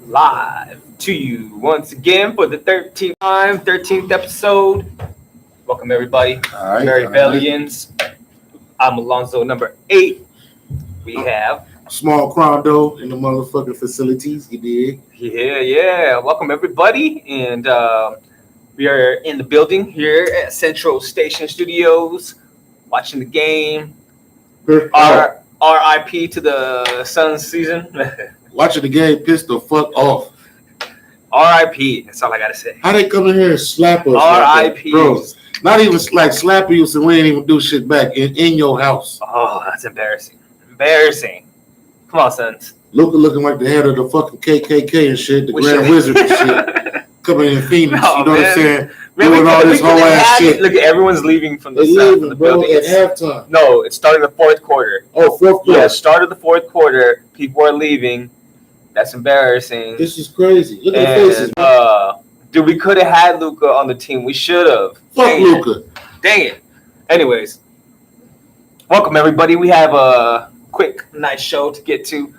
Live to you once again for the 13th episode. Welcome everybody. MaryValiens. I'm Alonzo number 8. We have Small Crondo in the motherfucking facilities, you dig? Yeah. Welcome everybody. And we are in the building here at Central Station Studios, watching the game. RIP to the Suns season. Watching the game pissed the fuck off. RIP. That's all I gotta say. How they come in here and slap us? RIP. Bro, not even like slapping you so we ain't even do shit back in your house. Oh, that's embarrassing. Come on, Suns. Luka looking like the head of the fucking KKK and shit, the Grand Wizard and shit. Coming in Phoenix, you know what I'm saying? Doing all this whole ass shit. Look, everyone's leaving from the building. At halftime. No, it's starting the fourth quarter. Oh, fourth quarter. Yeah, start of the fourth quarter. People are leaving. That's embarrassing. This is crazy. Look at the faces. Dude, we could have had Luka on the team. We should have. Fuck Luka. Dang it. Anyways, welcome everybody. We have a quick, nice show to get to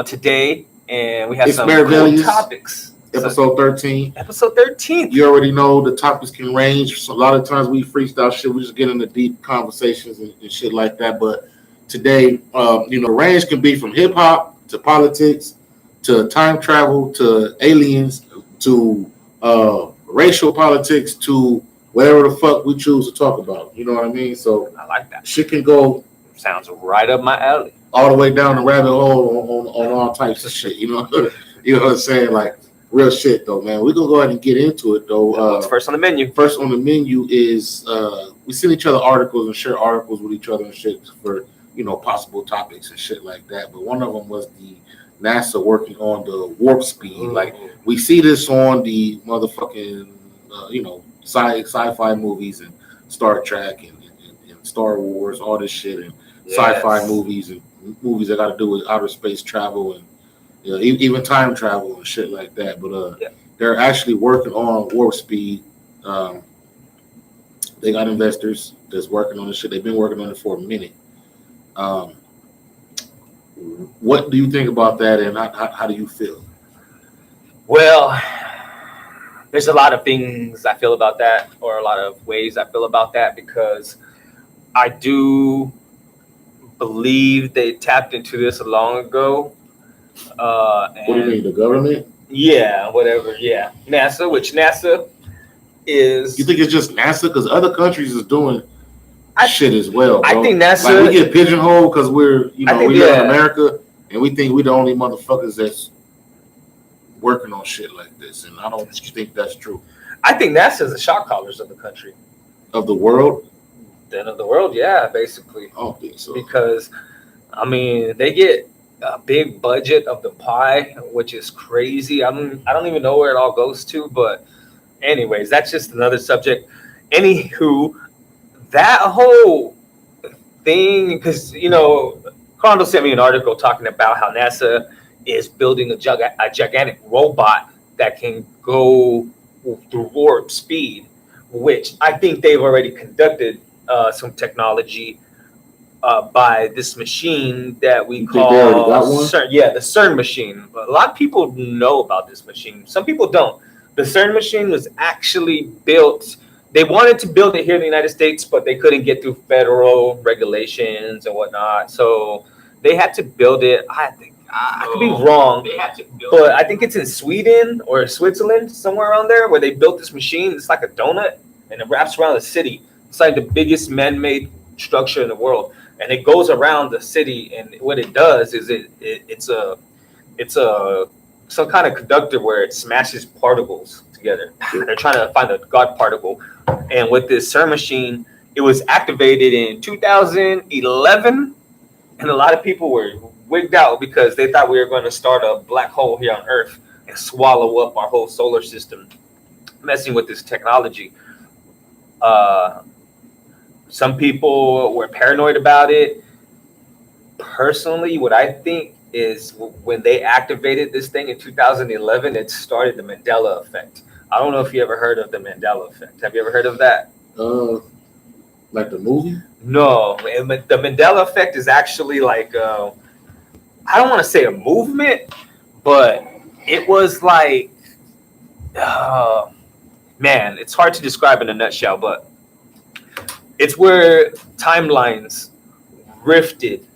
today, and we have some cool topics. Episode 13. Episode 13. You already know the topics can range. So a lot of times we freestyle shit. We just get into deep conversations and shit like that. But today, the range can be from hip hop to politics to time travel to aliens to racial politics to whatever the fuck we choose to talk about. You know what I mean? So I like that. Shit can go. Sounds right up my alley. All the way down the rabbit hole on all types of shit. You know what I'm saying? Like. Real shit though, man. We're gonna go ahead and get into it though. What's first on the menu? First on the menu is we send each other articles and share articles with each other and shit for possible topics and shit like that. But one of them was the NASA working on the warp speed. Mm-hmm. Like we see this on the motherfucking sci-fi movies and Star Trek and Star Wars, all this shit and sci-fi movies and movies that got to do with outer space travel and even time travel and shit like that. But they're actually working on warp speed. They got investors that's working on this shit. They've been working on it for a minute. What do you think about that, and how do you feel? Well, there's a lot of things I feel about that, or a lot of ways I feel about that, because I do believe they tapped into this long ago. What do you mean, the government? Yeah, whatever. Yeah, NASA, which NASA is. You think it's just NASA? Because other countries is doing shit as well. Bro. I think NASA. Like we get pigeonholed because we're we live in America and we think we're the only motherfuckers that's working on shit like this, and I don't think that's true. I think NASA is the shot callers of the country, of the world. Then of the world, yeah, basically. I don't think so. Because I mean, they get a big budget of the pie, which is crazy. I don't even know where it all goes to, but anyways, that's just another subject. Anywho, that whole thing, because Crondo sent me an article talking about how NASA is building a gigantic robot that can go through warp speed, which I think they've already conducted some technology by this machine that we call Cern. Yeah, the Cern Machine. A lot of people know about this machine. Some people don't. The Cern Machine was actually built. They wanted to build it here in the United States, but they couldn't get through federal regulations and whatnot. So they had to build it. I think I could be wrong, but I think it's in Sweden or Switzerland, somewhere around there, where they built this machine. It's like a donut, and it wraps around the city. It's like the biggest man-made structure in the world. And it goes around the city, and what it does is it's some kind of conductor where it smashes particles together. They're trying to find the God particle, and with this Cern Machine, it was activated in 2011, and a lot of people were wigged out because they thought we were going to start a black hole here on Earth and swallow up our whole solar system, messing with this technology. Some people were paranoid about it. Personally, what I think is when they activated this thing in 2011, it started the Mandela Effect. I don't know if you ever heard of the Mandela Effect. Have you ever heard of that? Like the movie? No. The Mandela Effect is actually like I don't want to say a movement, but it was like, man, it's hard to describe in a nutshell, but it's where timelines rifted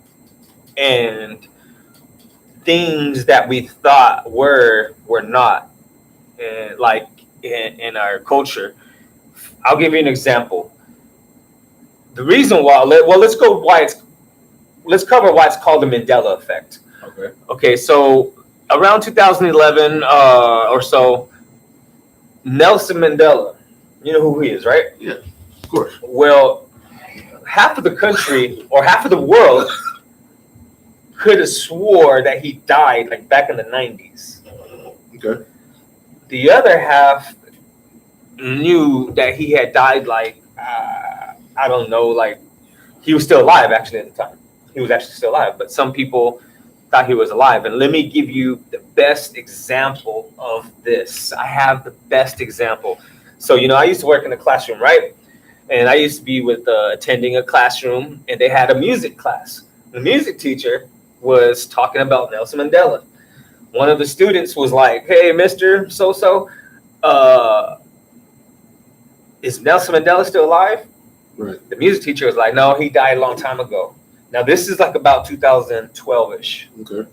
and things that we thought were not, and like in our culture. I'll give you an example. The reason why, let's cover why it's called the Mandela Effect. Okay. Okay, so around 2011 or so, Nelson Mandela, you know who he is, right? Yeah, of course. Well, half of the country or half of the world could have swore that he died like back in the 90s. Okay. The other half knew that he had died like, I don't know, like he was still alive actually at the time. He was actually still alive, but some people thought he was alive. And let me give you the best example of this. I have the best example. So, I used to work in the classroom, right? And I used to be with attending a classroom, and they had a music class. The music teacher was talking about Nelson Mandela. One of the students was like, "Hey, Mr. So-so, is Nelson Mandela still alive?" Right. The music teacher was like, "No, he died a long time ago." Now, this is like about 2012-ish. Okay.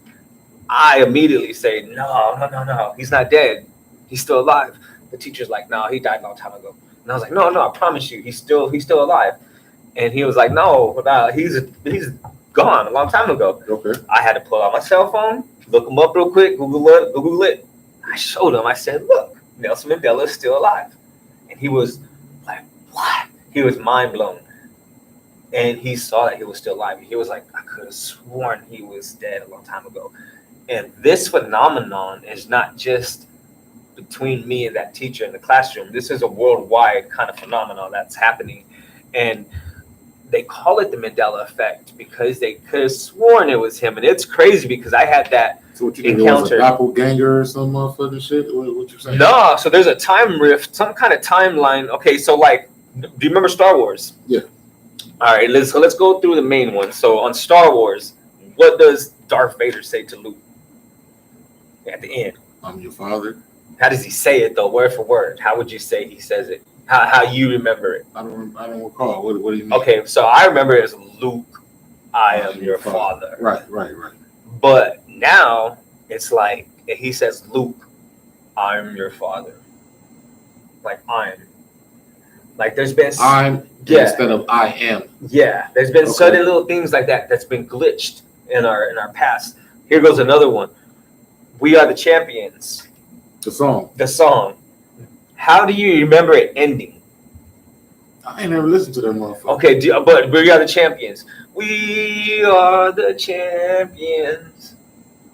I immediately say, no, he's not dead. He's still alive. The teacher's like, "No, he died a long time ago." And I was like, no, I promise you, he's still alive. And he was like, "No, he's gone a long time ago." Okay. I had to pull out my cell phone, look him up real quick, Google it. I showed him. I said, "Look, Nelson Mandela is still alive." And he was like, "What?" He was mind blown. And he saw that he was still alive. He was like, "I could have sworn he was dead a long time ago." And this phenomenon is not just between me and that teacher in the classroom. This is a worldwide kind of phenomenon that's happening. And they call it the Mandela Effect because they could have sworn it was him. And it's crazy because I had that So what you think, it was a doppelganger or some motherfucking shit? What you saying? No, so there's a time rift, some kind of timeline. Okay, so like, do you remember Star Wars? Yeah. All right, let's go through the main one. So on Star Wars, what does Darth Vader say to Luke at the end? "I'm your father." How does he say it though, word for word? How would you say he says it? How you remember it? I don't recall. What do you mean? Okay, so I remember it as Luke, I am your father. Right. But now it's like he says, "Luke, I'm your father." Like I'm. Like there's been instead of "I am." Yeah, there's been certain little things like that that's been glitched in our past. Here goes another one. "We Are the Champions." The song. How do you remember it ending? I ain't never listened to that motherfucker. Okay, but "We Are the Champions." We are the champions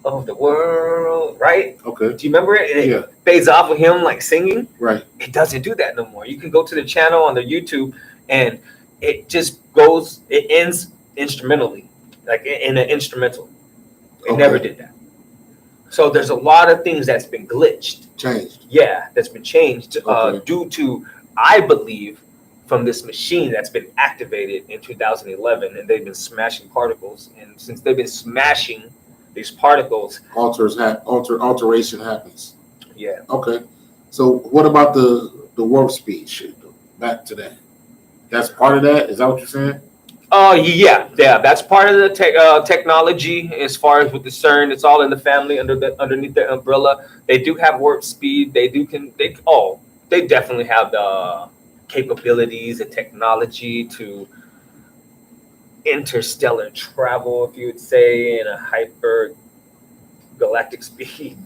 of the world, right? Okay. Do you remember it? It fades off with him like singing. Right. It doesn't do that no more. You can go to the channel on the YouTube and it just goes, it ends instrumentally, like in an instrumental. It never did that. So there's a lot of things that's been glitched. Changed. Yeah, that's been changed due to, I believe, from this machine that's been activated in 2011, and they've been smashing particles. And since they've been smashing these particles, alteration happens. Yeah. Okay. So what about the warp speed shit? Back to that. That's part of that. Is that what you're saying? Yeah. That's part of the technology as far as with the Cern. It's all in the family underneath the umbrella. They do have warp speed. They definitely have the capabilities and technology to interstellar travel, if you would say, in a hyper galactic speed.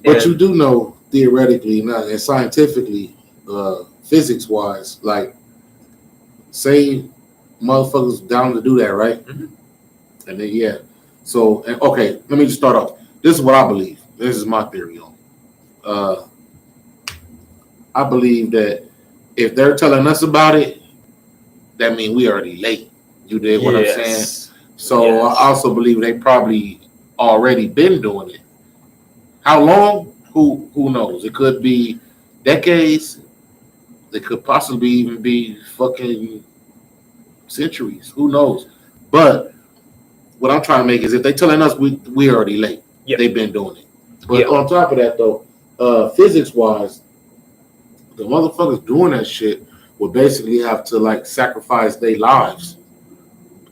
But you do know theoretically and scientifically, physics wise, like say motherfuckers down to do that, right? Mm-hmm. And then so okay, let me just start off. This is what I believe. This is my theory on. I believe that if they're telling us about it, that means we already late. You did what I'm saying? So I also believe they probably already been doing it. How long? Who knows? It could be decades. It could possibly even be fucking centuries. Who knows? But what I'm trying to make is if they telling us we already late, they've been doing it. But on top of that though, physics wise, the motherfuckers doing that shit would basically have to like sacrifice their lives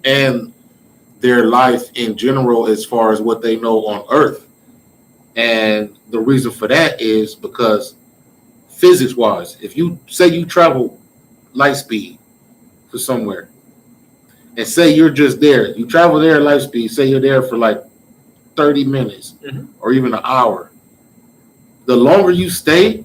and their life in general as far as what they know on Earth. And the reason for that is because physics wise, if you say you travel light speed to somewhere and say you're just there, you travel there at light speed, say you're there for like 30 minutes or even an hour. The longer you stay,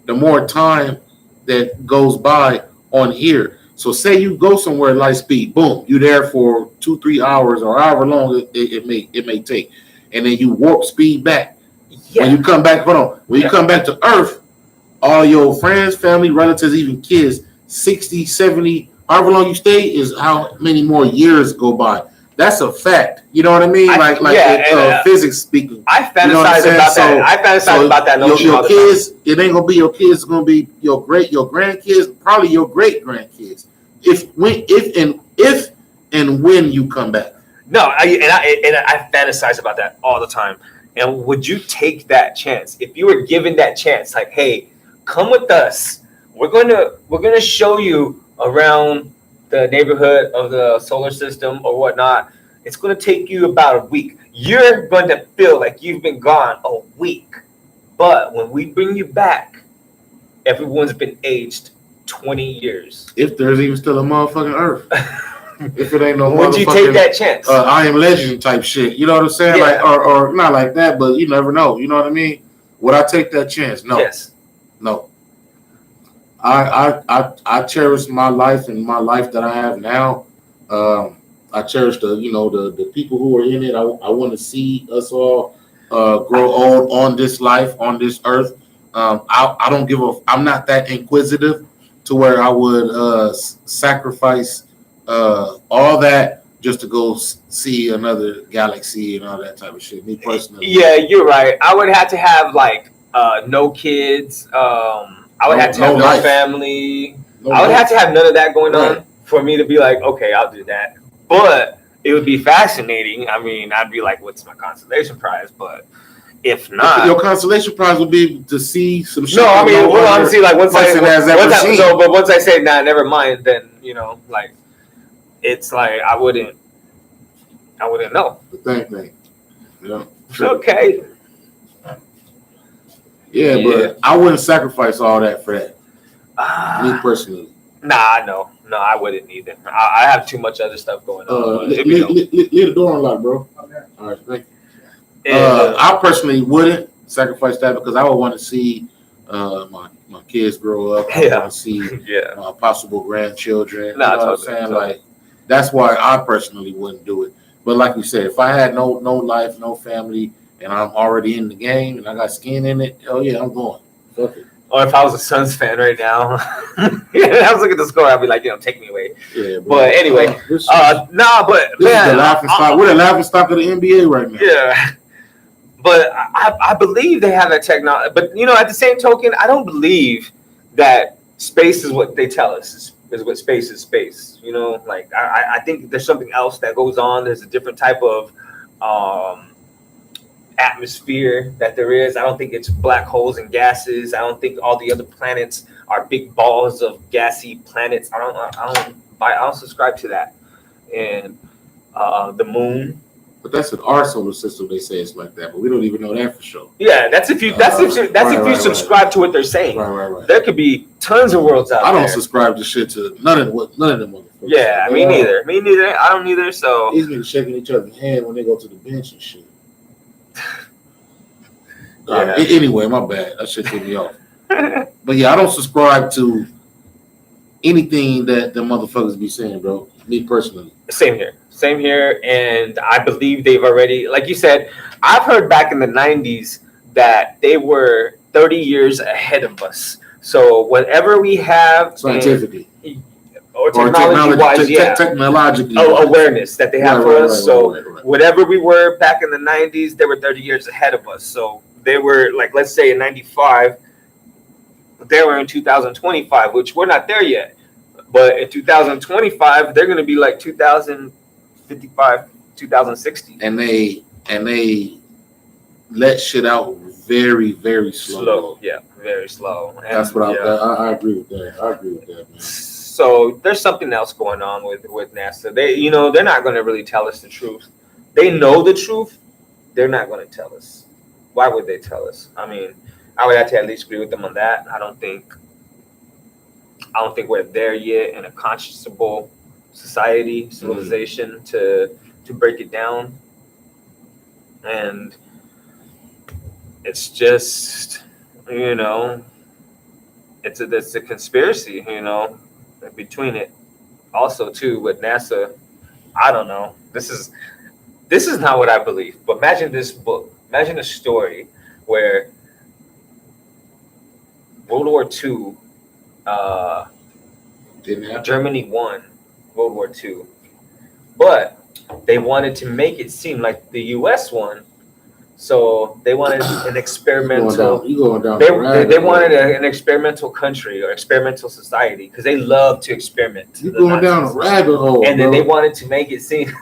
the more time that goes by on here. So say you go somewhere at light speed, boom, you're there for 2-3 hours or however long it may take. And then you warp speed back. When you come back, when you come back to Earth, all your friends, family, relatives, even kids, 60, 70, however long you stay is how many more years go by. That's a fact. You know what I mean? Physics speaking. I fantasize about that. I fantasize about that notion. Your kids, it ain't gonna be your kids. It's gonna be your grandkids, probably your great grandkids. If and when you come back. No, I fantasize about that all the time. And would you take that chance if you were given that chance? Like, hey, come with us. We're gonna show you around the neighborhood of the solar system or whatnot. It's going to take you about a week. You're going to feel like you've been gone a week. But when we bring you back, everyone's been aged 20 years. If there's even still a motherfucking Earth. If it ain't no would you take that chance? I Am Legend type shit. You know what I'm saying? Yeah. Like, or not like that, but you never know. You know what I mean? Would I take that chance? No. Yes. No. I cherish my life and my life that I have now. I cherish the people who are in it. I want to see us all grow old on this life, on this earth. I don't give a. I'm not that inquisitive to where I would sacrifice all that just to go see another galaxy and all that type of shit. Me personally. Yeah, you're right. I would have to have like no kids. I would have to have no family. I would have to have none of that going on for me to be like, okay, I'll do that. But it would be fascinating. I mean, I'd be like, what's my consolation prize? But if not, your consolation prize would be to see some shit. No, I mean, well, honestly, like once I say, nah, never mind, then like it's like I wouldn't know. The thing. Yeah. Okay. Yeah, but I wouldn't sacrifice all that for that. Me personally. Nah, no, I wouldn't either. I have too much other stuff going on. Leave the door unlocked, bro. Okay. All right, thank you. I personally wouldn't sacrifice that because I would want to see my kids grow up. I want to see my possible grandchildren. You know what I'm saying? Like, that's why I personally wouldn't do it. But like you said, if I had no life, no family, and I'm already in the game and I got skin in it, hell yeah, I'm going. Fuck it. Or if I was a Suns fan right now, I was looking at the score, I'd be like, take me away. Yeah, but anyway, but this is the laughing stock. We're the laughing stock of the NBA right now. Yeah, but I believe they have that technology. But at the same token, I don't believe that space is what they tell us is what space is. Space, like I think there's something else that goes on. There's a different type of atmosphere that there is. I don't think it's black holes and gases. I don't think all the other planets are big balls of gassy planets. I don't subscribe to that. And the moon. But that's in our solar system. They say it's like that, but we don't even know that for sure. Yeah, that's if you subscribe to what they're saying. Right. There could be tons of worlds out there. I don't subscribe to shit to none of them motherfuckers. Yeah, me neither. I don't either. So these niggas shaking each other's hand when they go to the bench and shit. Anyway, my bad. That shit threw me off. But yeah, I don't subscribe to anything that the motherfuckers be saying, bro. Me personally. Same here. And I believe they've already, like you said, I've heard back in the 90s that they were 30 years ahead of us. So whatever we have scientifically or technology-wise, technologically awareness that they have for us. So whatever we were back in the 90s, they were 30 years ahead of us. So they were like, let's say in 95, they were in 2025, which we're not there yet. But in 2025, they're going to be like 2055, 2060. And they let shit out very, very slow. Yeah, very slow. And that's what I agree with that. I agree with that, man. So there's something else going on with NASA. They're not going to really tell us the truth. They know the truth. They're not going to tell us. Why would they tell us? I mean, I would have to at least agree with them on that. I don't think we're there yet in a conscionable society, civilization to break it down. And it's just, it's a conspiracy, between it. Also, too, with NASA, I don't know. This is not what I believe. But imagine this book. Imagine a story where World War II, Germany won World War II, but they wanted to make it seem like the U.S. won. So they wanted an experimental. They wanted an experimental country or experimental society because they love to experiment. You're going down a rabbit hole, and then they wanted to make it seem,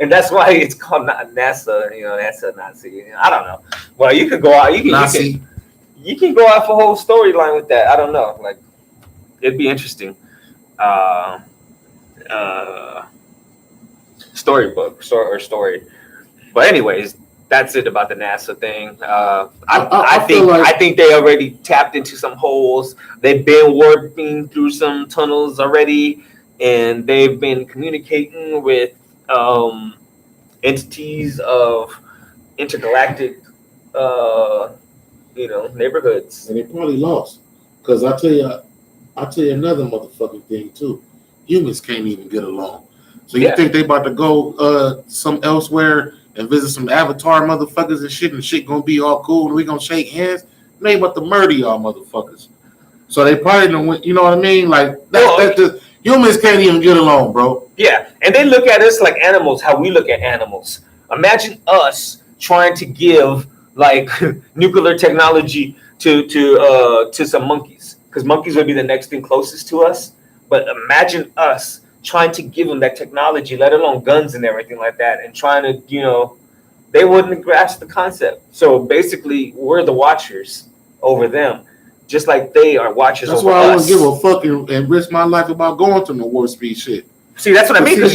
and that's why it's called NASA. NASA Nazi. I don't know. Well, you could go out. You can go off a whole storyline with that. I don't know. Like, it'd be interesting. Story. But anyways. That's it about the NASA thing. I think they already tapped into some holes. They've been warping through some tunnels already, and they've been communicating with entities of intergalactic, neighborhoods. And they probably lost, because I'll tell you another motherfucking thing too. Humans can't even get along. So you think they about to go some elsewhere and visit some Avatar motherfuckers and shit gonna be all cool and we gonna shake hands? They about to murder y'all motherfuckers. So they probably don't, you know what I mean? Like that's just, humans can't even get along, bro. Yeah, and they look at us like animals, how we look at animals. Imagine us trying to give like nuclear technology to some monkeys, because monkeys would be the next thing closest to us. But imagine us trying to give them that technology, let alone guns and everything like that, and trying to, they wouldn't grasp the concept. So basically, we're the watchers over them, just like they are watchers over us. That's why I wouldn't give a fuck and risk my life about going to no warp speed shit. See, that's what I mean. Because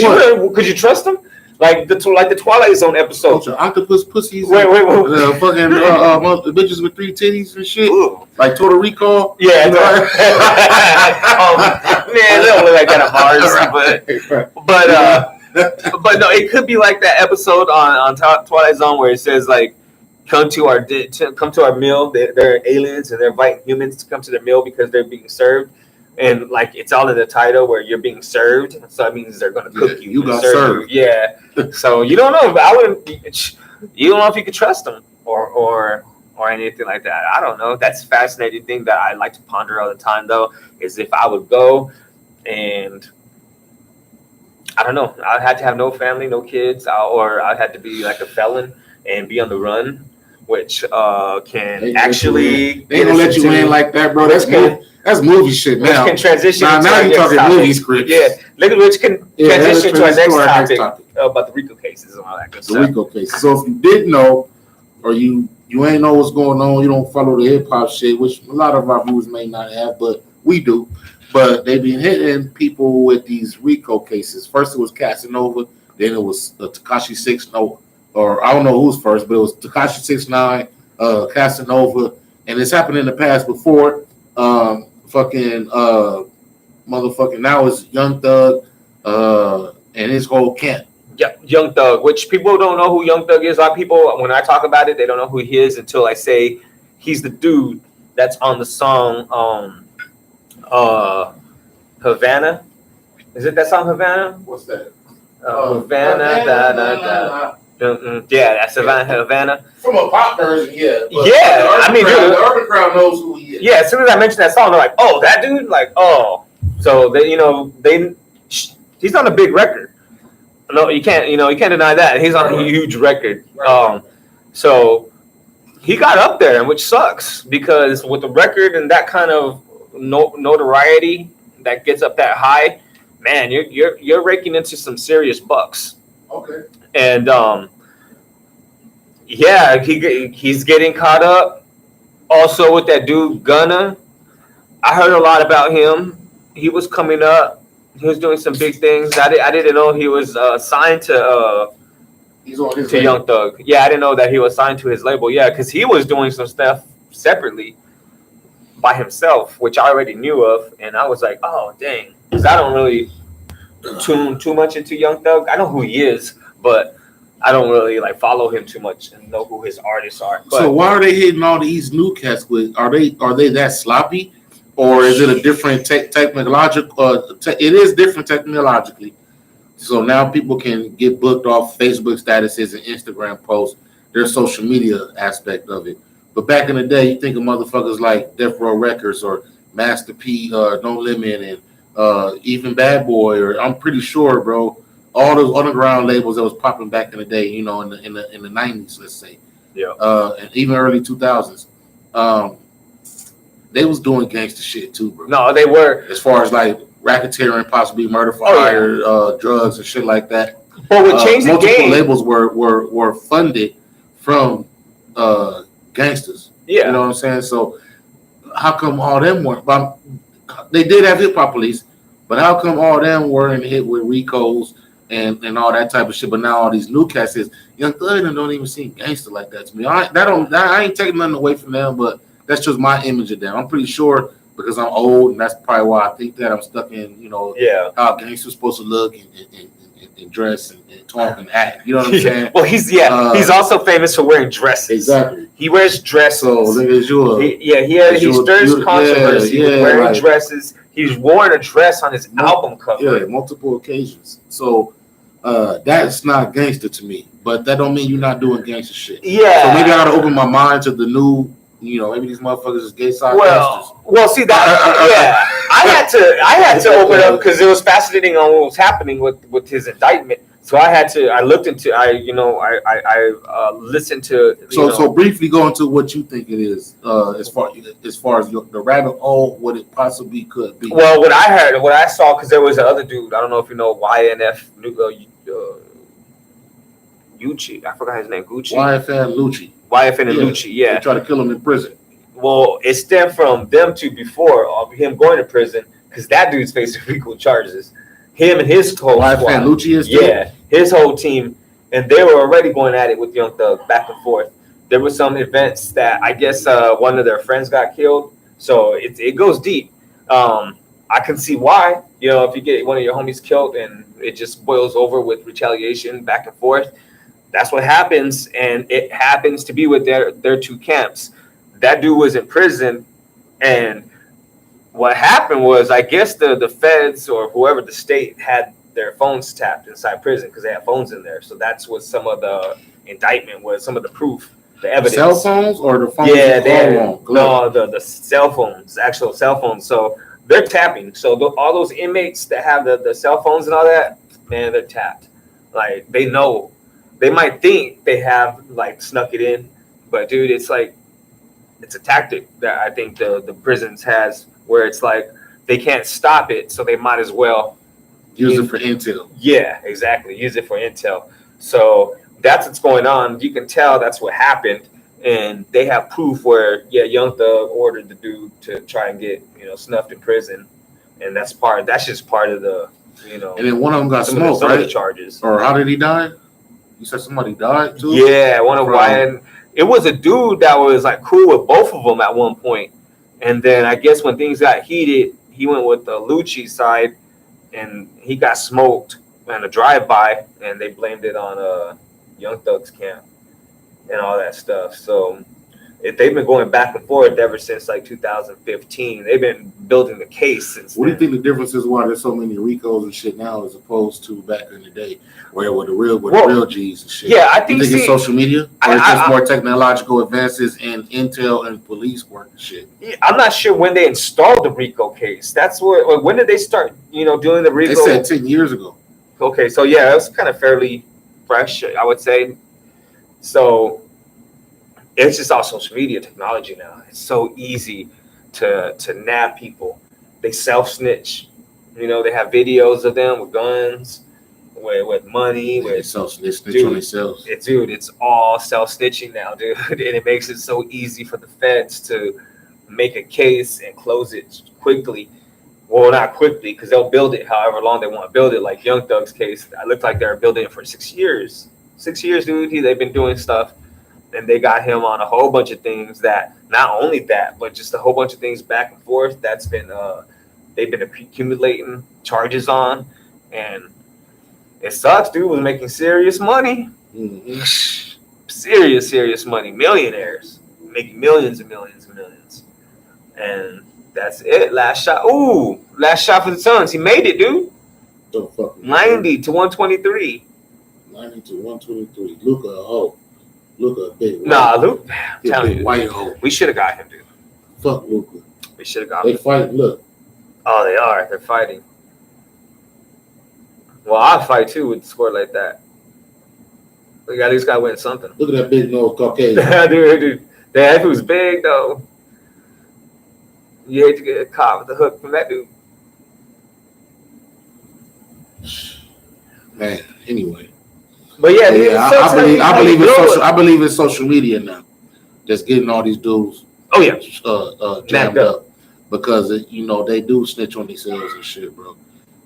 could you trust them? Like the Twilight Zone episode. Octopus pussies. Wait. Fucking bitches with 3 titties and shit. Ooh. Like Total Recall. Yeah. Man, they don't look like that on Mars. But no, it could be like that episode on Twilight Zone where it says like, come to our meal. They're aliens and they're inviting humans to come to their meal because they're being served. And like it's all in the title where you're being served, so that means they're gonna cook you. You got served. Yeah. So you don't know. You don't know if you could trust them or anything like that. I don't know. That's a fascinating thing that I like to ponder all the time, though. Is if I would go and I don't know, I'd have to have no family, no kids, or I'd have to be like a felon and be on the run, which can actually. They don't let you in like that, bro. That's movie shit now. Which can transition now you're talking movie scripts. Yeah, which can transition to our next topic about the Rico cases and all that good stuff. The Rico cases. So if you didn't know, or you ain't know what's going on, you don't follow the hip hop shit, which a lot of our viewers may not have, but we do. But they've been hitting people with these Rico cases. First it was Casanova, then it was Tekashi 6ix9ine, or I don't know who's first, but it was Tekashi 6ix9ine, Casanova, and it's happened in the past before. Motherfucking now it's Young Thug and his whole camp. Yeah, Young Thug, which people don't know who Young Thug is. A lot of people, when I talk about it, they don't know who he is until I say he's the dude that's on the song Havana. Is it that song Havana? What's that? Havana, da da da. Yeah, that's Havana. From a pop version, yeah. Yeah, I mean, the urban crowd knows who he is. Yeah, as soon as I mentioned that song, they're like, "Oh, that dude!" Like, "Oh." So he's on a big record. No, you can't deny that he's on a huge record. Right. So he got up there, which sucks because with the record and that kind of notoriety that gets up that high, man, you're raking into some serious bucks. Okay. And yeah, he's getting caught up. Also with that dude Gunna, I heard a lot about him. He was coming up. He was doing some big things. I didn't know he was signed He's on his to label. Young Thug. Yeah, I didn't know that he was signed to his label. Yeah, because he was doing some stuff separately by himself, which I already knew of, and I was like, oh dang, because I don't really tune too much into Young Thug. I know who he is, but I don't really like follow him too much and know who his artists are. But So why are they hitting all these new cats with? Are they that sloppy, or is it a different technological? It is different technologically. So now people can get booked off Facebook statuses and Instagram posts, their social media aspect of it. But back in the day, you think of motherfuckers like Death Row Records or Master P, No Limit, and even Bad Boy, or I'm pretty sure, bro, all those underground labels that was popping back in the day, you know, in the 90s, let's say, yeah, and even early 2000s, they was doing gangster shit too, bro. no, they were. As far as like racketeering, possibly murder for hire, drugs and shit like that. But with Change the multiple Game, labels were funded from gangsters. yeah, You know what I'm saying? So how come all them weren't? They did have hip hop police, but how come all them weren't hit with Ricos and all that type of shit? But now all these new cats is Young Thug don't even seem gangster like that to me. I ain't taking nothing away from them, but that's just my image of them. I'm pretty sure because I'm old, and that's probably why I think that I'm stuck in, you know, how gangsters supposed to look and dress and talk and act. You know what I'm saying? Well, he's also famous for wearing dresses. Exactly. He wears dresses. So look at you. He stirs controversy with wearing like, dresses. He's worn a dress on his album cover. Yeah, multiple occasions. So that's not gangster to me. But that don't mean you're not doing gangster shit. Yeah. So maybe I gotta open my mind to the new. You know, maybe these motherfuckers is gay side gangsters. Well, see that. I had to open up because it was fascinating on what was happening with his indictment. So I looked into, I listened to. So briefly go into what you think it is, as far as the rabbit hole, what it possibly could be. Well, what I saw, because there was another dude. I don't know if you know YNF. Gucci. I forgot his name. Gucci. YFN Lucci. YFN and Lucci, yeah. They try to kill him in prison. Well, it stemmed from them two before of him going to prison because that dude's facing legal charges. Him and his whole YFN Lucci is too? his whole team, and they were already going at it with Young Thug back and forth. There were some events that I guess one of their friends got killed, so it goes deep. I can see why. You know, if you get one of your homies killed and it just boils over with retaliation back and forth. That's what happens, and it happens to be with their two camps. That dude was in prison, and what happened was, I guess the feds or whoever the state had their phones tapped inside prison because they had phones in there. So that's what some of the indictment was, some of the proof, the evidence. Cell phones or the phones? Yeah, the cell phones, actual cell phones. So they're tapping. So all those inmates that have the cell phones and all that, man, they're tapped. Like, they know. They might think they have like snuck it in, but dude, it's like it's a tactic that I think the prisons has where it's like they can't stop it, so they might as well use it for intel. Yeah, exactly. Use it for intel. So that's what's going on. You can tell that's what happened, and they have proof where Young Thug ordered the dude to try and get snuffed in prison, and that's just part of the And then one of them got smoked, right? Charges. Or how did he die? You said somebody died too? Yeah, one of Ryan. It was a dude that was like cool with both of them at one point. And then I guess when things got heated, he went with the Lucci side and he got smoked in a drive-by, and they blamed it on Young Thug's camp and all that stuff. So they've been going back and forth ever since like 2015. They've been building the case since What do you think the difference is why there's so many Ricos and shit now as opposed to back in the day where with the real G's and shit? Yeah, I think it's social media or it's just more technological advances and intel and police work and shit. I'm not sure when they installed the Rico case. That's when did they start, doing the Rico? They said 10 years ago. Okay, so yeah, it was kind of fairly fresh, I would say. So it's just all social media technology now. It's so easy to nab people. They self-snitch. They have videos of them with guns. with money, with snitch on themselves. It's all self-snitching now, dude, and it makes it so easy for the feds to make a case and close it quickly. Well, not quickly, because they'll build it however long they want to build it. Like Young Thug's case, it looked like they were building it for 6 years. 6 years, dude. They've been doing stuff, and they got him on a whole bunch of things that, not only that, but just a whole bunch of things back and forth. That's been, they've been accumulating charges on, and it sucks, dude. Was making serious money, serious money. Millionaires making millions and millions and millions, and that's it. Last shot. Ooh, last shot for the Suns. He made it, dude. 90 to 123. 90 to 123. Luka a hoe. Luka a big. Nah, Luke. Big white hoe. We should have got him, dude. Fuck Luka. We should have got him. They fight. Look. Oh, they are. They're fighting. Well, I'll fight too with a score like that. We at least got to win something. Look at that big nose Caucasian. dude. That was big though. You hate to get caught with the hook from that dude. Man, anyway. But yeah, I believe in social media now. That's getting all these dudes. Oh yeah, jammed up because they do snitch on themselves and shit, bro.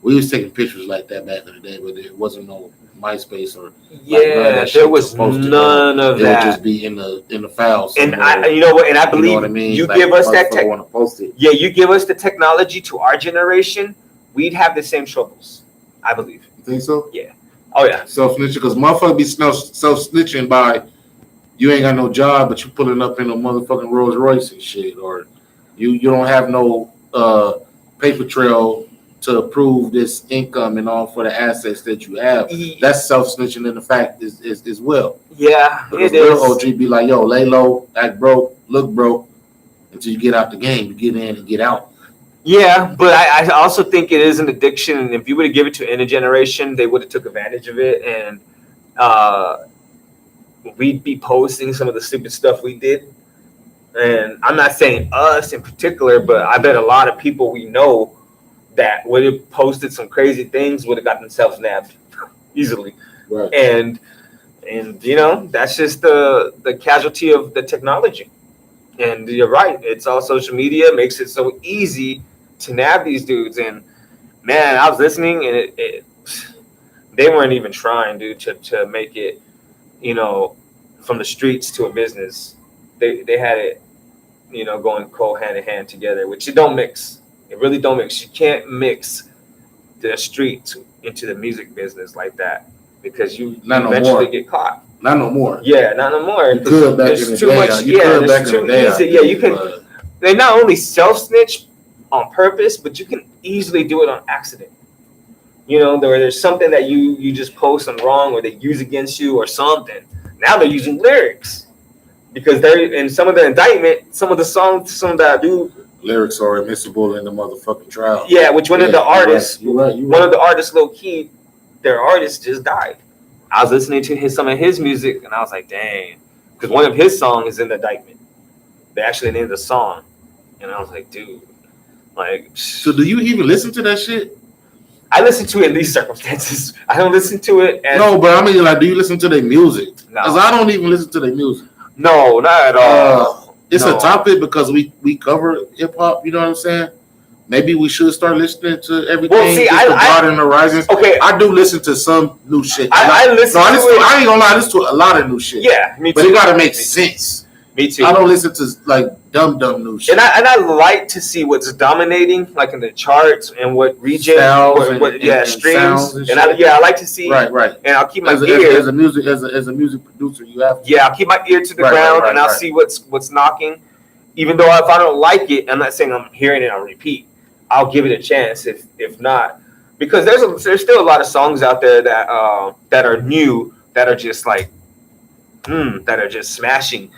We was taking pictures like that back in the day, but there wasn't no MySpace or there was none of that. It would just be in the files. And you know what? And I believe you give us that Yeah, you give us the technology to our generation, we'd have the same troubles. I believe. You think so? Yeah. Oh yeah. Self snitching, because motherfucker be self snitching by you ain't got no job, but you pulling up in a motherfucking Rolls Royce and shit, or you don't have no paper trail to prove this income and all for the assets that you have. That's self-snitching in the fact is well. Yeah, because real OG be like, yo, lay low, act broke, look broke, until you get out the game. You get in and get out. Yeah, but I also think it is an addiction, and if you would have given it to any generation, they would have took advantage of it, and we'd be posting some of the stupid stuff we did. And I'm not saying us in particular, but I bet a lot of people we know that would have posted some crazy things would have got themselves nabbed easily. Right. And that's just the casualty of the technology. And you're right, it's all social media, makes it so easy to nab these dudes. And man, I was listening, and they weren't even trying, dude, to make it, from the streets to a business. They had it, going hand in hand together, which you don't mix. It really don't mix. You can't mix the street into the music business like that, because you eventually get caught. Not no more. Yeah, not no more. You could back in the day. There's too easy. Yeah, you can. They not only self-snitch on purpose, but you can easily do it on accident. There's something that you just post on wrong, or they use against you or something. Now they're using lyrics, because they're in some of the indictment, some of the songs, some that do. Lyrics are admissible in the motherfucking trial. Yeah, which one of the artists, you're right. One of the artists, low key, their artist just died. I was listening to some of his music, and I was like, dang, because one of his songs is in the indictment. They actually named the song, and I was like, dude, like. So do you even listen to that shit? I listen to it in these circumstances. I don't listen to it. No, but I mean, like, do you listen to their music? No, because I don't even listen to their music. No, not at all. It's a topic because we cover hip hop. You know what I'm saying? Maybe we should start listening to everything. Well, see, I broaden horizons. Okay, I do listen to some new shit. I listen. I ain't gonna lie. I listen to a lot of new shit. Yeah, me too. But it gotta make sense. Me too. I don't listen to like dumb new shit. And I like to see what's dominating, like in the charts and what region, streams. And I like to see. Right. And I'll keep my ear as a music producer. You have to. Yeah, I'll keep my ear to the ground, and I'll see what's knocking. Even though if I don't like it, I'm not saying I'm hearing it on repeat. I'll give it a chance. If not, because there's still a lot of songs out there that are new, that are just like that are just smashing.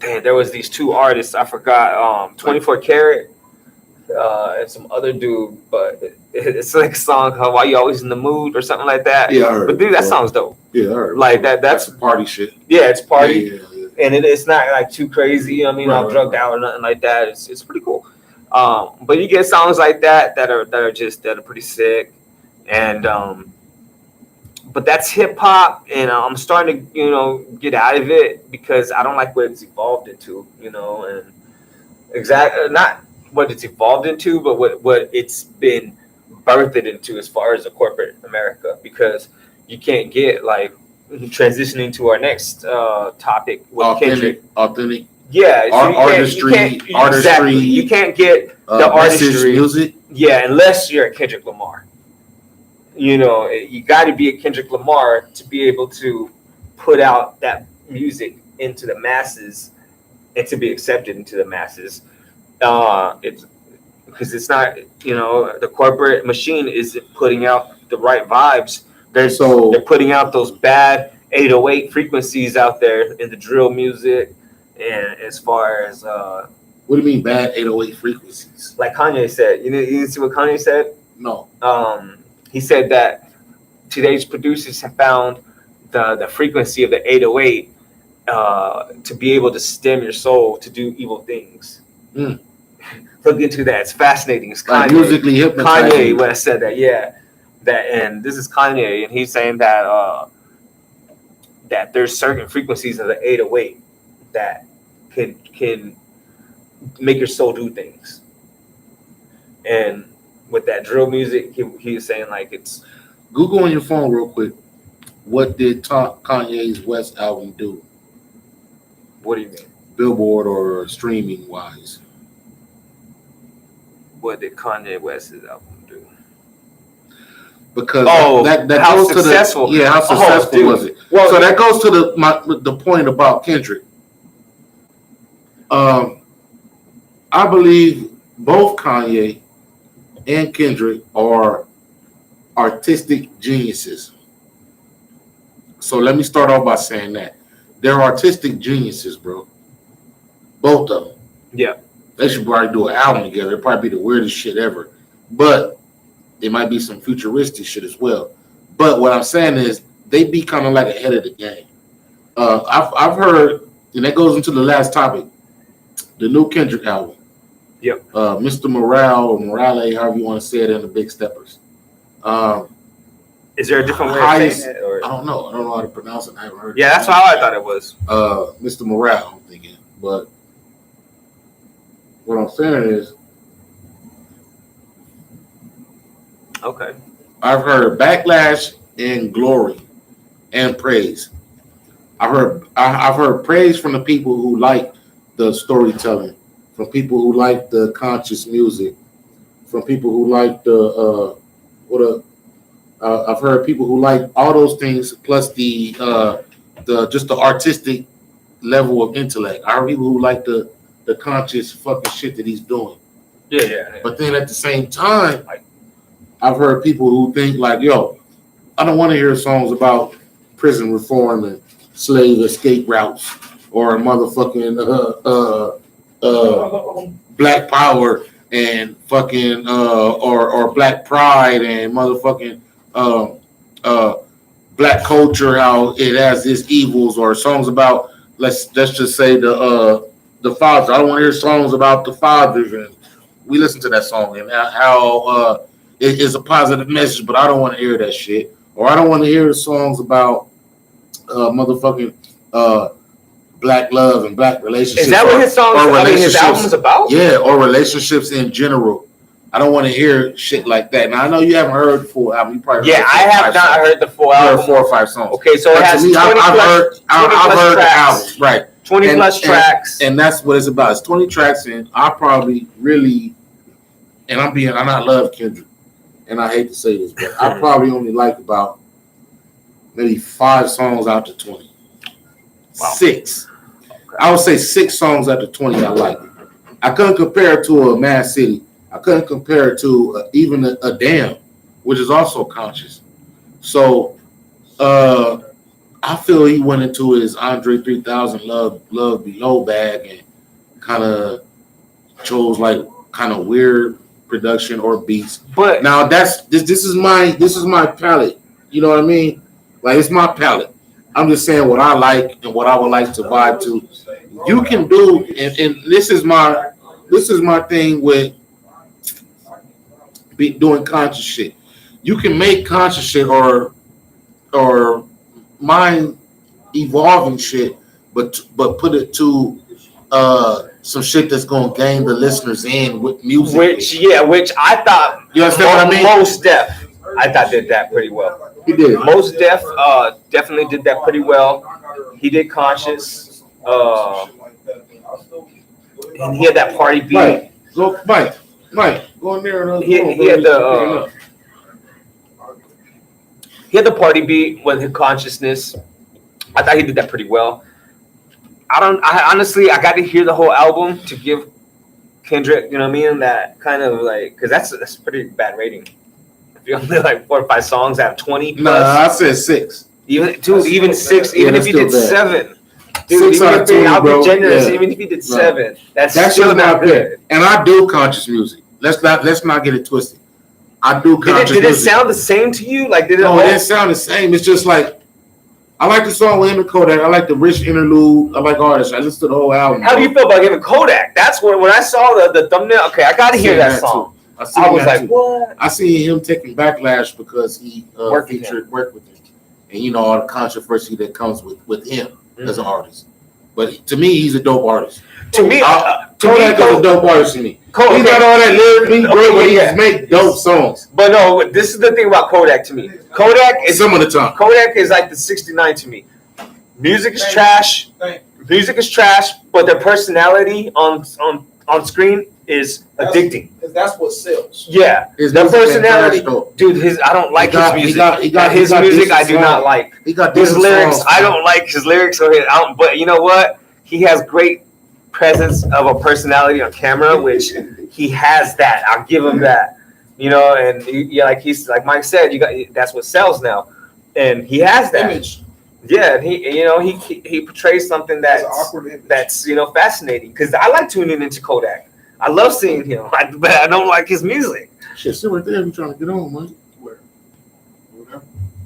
There was these two artists, I forgot, 24 Karat and some other dude, but it's like a song called "Why You Always in the Mood" or something like that. Yeah, I heard. But dude, that song's dope. Yeah, I heard. Like that's party shit. Yeah, it's party. Yeah. And it's not like too crazy. I mean, I'm drugged out or nothing like that. It's pretty cool. But you get songs like that that are pretty sick, and but that's hip hop, and I'm starting to get out of it because I don't like what it's evolved into, and exactly not what it's evolved into, but what it's been birthed into as far as the corporate America, because you can't get like transitioning to our next topic with Kendrick. Authentic. Yeah, so artistry. Exactly. You can't get the artistry music. Yeah, unless you're a Kendrick Lamar. You got to be a Kendrick Lamar to be able to put out that music into the masses and to be accepted into the masses. It's because it's not, the corporate machine isn't putting out the right vibes. They're putting out those bad 808 frequencies out there in the drill music. And as far as what do you mean bad 808 frequencies? Like Kanye said, you see what Kanye said? No. He said that today's producers have found the frequency of the 808 to be able to stem your soul to do evil things. Look into that. It's fascinating. It's Kanye. Like musically hypnotizing. Kanye when I said that, yeah. And this is Kanye, and he's saying that that there's certain frequencies of the 808 that can make your soul do things. And with that drill music, he was saying like it's. Google on your phone real quick. What did Kanye's West album do? What do you mean? Billboard or streaming wise? What did Kanye West's album do? Because that how goes successful. To the how successful was it? Well, so that goes to the point about Kendrick. I believe both Kanye and Kendrick are artistic geniuses. So let me start off by saying that they're artistic geniuses, bro. Both of them. Yeah. They should probably do an album together. It'd probably be the weirdest shit ever. But there might be some futuristic shit as well. But what I'm saying is they be kind of like ahead of the game. I've heard, and that goes into the last topic, the new Kendrick album. Yep. Mr. Morale or Morale, however you want to say it in the Big Steppers. Is there a different way of saying it? Or? I don't know. I don't know how to pronounce it. I haven't heard it. Yeah, that's how I thought it was. Mr. Morale, I'm thinking. But what I'm saying is, okay, I've heard backlash and glory and praise. I've heard praise from the people who like the storytelling, from people who like the conscious music, from people who like I've heard people who like all those things plus the just the artistic level of intellect. I heard people who like the conscious fucking shit that he's doing. Yeah. But then at the same time, I've heard people who think like, yo, I don't want to hear songs about prison reform and slave escape routes or motherfucking black power and fucking or black pride and motherfucking black culture, how it has its evils, or songs about let's just say the fathers. I don't want to hear songs about the fathers, and we listen to that song and how it is a positive message, but I don't want to hear that shit. Or I don't want to hear songs about motherfucking black love and black relationships. Is that what his songs? His album's about? Yeah, or relationships in general. I don't want to hear shit like that. Now I know you haven't heard the full album. You probably I have not heard the full album. 4 or 5 songs. Okay, so it has 20 I've heard the album, right? 20 plus tracks, and that's what it's about. It's 20 tracks, and I probably really, and I not love Kendrick, and I hate to say this, but I probably only like about maybe 5 songs out to 20. Wow. 6. Okay. I would say 6 songs out to 20 I like. I couldn't compare it to a Mad City. I couldn't compare it to even a Damn, which is also conscious. So I feel he went into his Andre 3000 Love Below bag and kind of chose like kind of weird production or beats. But now this is my palette. You know what I mean? Like it's my palette. I'm just saying what I like and what I would like to vibe to. You can do, and this is my thing with doing conscious shit. You can make conscious shit or mind evolving shit, but put it to some shit that's gonna gain the listeners in with music. Which I thought. You understand what I mean? Most Def, I thought did that pretty well. He did. Most Def definitely did that pretty well. He did conscious. And he had that party beat. Mike, go in there. And he had the party beat with his consciousness. I thought he did that pretty well. I honestly got to hear the whole album to give Kendrick, you know what I mean? That kind of like, because that's a pretty bad rating. If you only like 4 or 5 songs out of 20 plus. Nah, I said 6. Even 6, even if you did bad. 7. Dude, 6 out of 10, I'll bro. be generous. Yeah. Even if you did 7, that's still not good. And I do conscious music. Let's not get it twisted. I do conscious music. Did it sound the same to you? Like, did it? No, it didn't sound the same. It's just like, I like the song with him and Kodak. I like the rich interlude. I like all this. I listened to the whole album. How do you feel about him and Kodak? That's when I saw the thumbnail. Okay, I got to hear that song. I was like, what? I see him taking Backlash because he worked with him. And, all the controversy that comes with him as an artist. But to me, he's a dope artist. To me, Kodak is a dope artist to me. He got all that lyrically, bro, but he make dope songs. But no, this is the thing about Kodak to me. Kodak is some of the time. Kodak is like the 69 to me. Music is trash. Music is trash, but their personality on screen is addicting. Because that's what sells. Yeah, their personality, dude. I don't like his music. His music, I do not like. He got his lyrics. I don't like his lyrics. But you know what? He has great presence of a personality on camera, which he has that. I'll give him that. And like Mike said, that's what sells now, and he has that image. Yeah, and he portrays something that's fascinating. Because I like tuning into Kodak. I love seeing him, but I don't like his music. Shit, sit right there. You trying to get on, man? Where?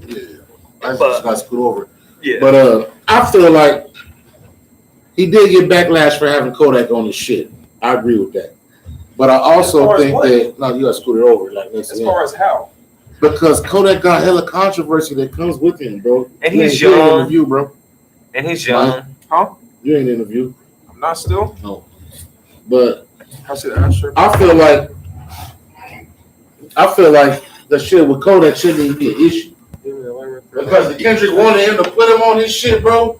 Yeah, I just got to scoot over. Yeah, but I feel like he did get backlash for having Kodak on his shit. I agree with that. But I also think that you got to scoot it over. As far as how? Because Kodak got hella controversy that comes with him, bro. And he's young. You ain't interview, bro. And he's young. Right? Huh? You ain't interview. I'm not still? No. But I feel like the shit with Kodak shouldn't even be an issue. Because the Kendrick wanted him to put him on his shit, bro.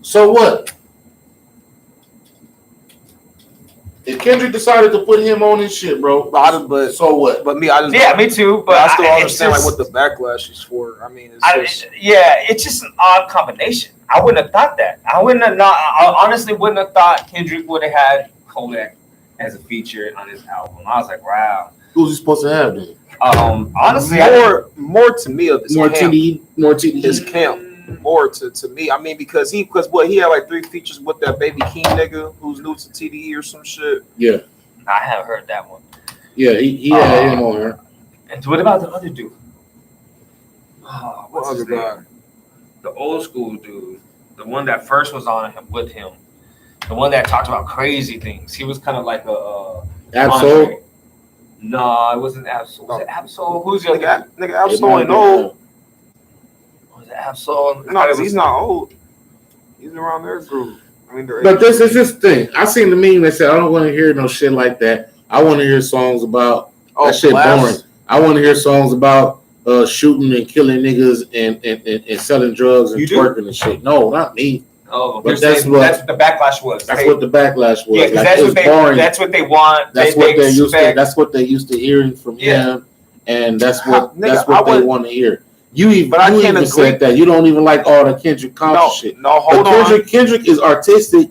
So what? If Kendrick decided to put him on his shit, bro, but so what? But me, I just me too. But I still understand what the backlash is for. I mean, it's just an odd combination. I wouldn't have thought that. I honestly wouldn't have thought Kendrick would have had Kodak as a feature on his album. I was like, wow. Who's he supposed to have then? Honestly, more to me of this more TDE. His camp. More to me. I mean, because he had like 3 features with that Baby King nigga who's new to TDE or some shit. Yeah. I haven't heard that one. Yeah, he had him on there. And what about the other dude? What other guy? The old school dude. The one that first was on him with him. The one that talked about crazy things. He was kind of like a Absol? No, it wasn't Absol. Was it Absol? Who's the other nigga? Absol ain't old. Was it Absol? No, he's not old. He's around their group. I mean, but this is this thing. I seen the meme that said, I don't want to hear no shit like that. I want to hear songs about that shit boring. I want to hear songs about shooting and killing niggas and selling drugs and twerking and shit. No, not me. Oh, but that's what the backlash was. That's what the backlash was. Yeah, because that's what they want. That's what they're used to. That's what they're used to hearing from him, and that's what they want to hear. You even said that you don't even like all the Kendrick conscious shit. No, hold on. Kendrick is artistically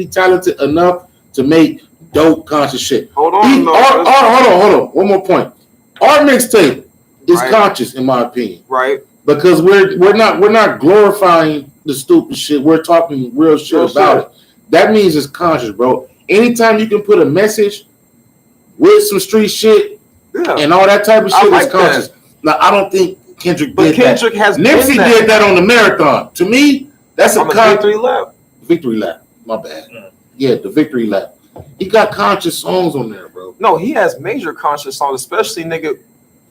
talented enough to make dope conscious shit. Hold on. Hold on. One more point. Our mixtape is conscious, in my opinion. Right. Because we're not glorifying the stupid shit. We're talking real shit about it. That means it's conscious, bro. Anytime you can put a message with some street shit and all that type of shit is conscious. Now, I don't think Kendrick did that. Nipsey did that on the Marathon. To me, that's a victory lap. My bad. Yeah, the victory lap. He got conscious songs on there, bro. No, he has major conscious songs, especially nigga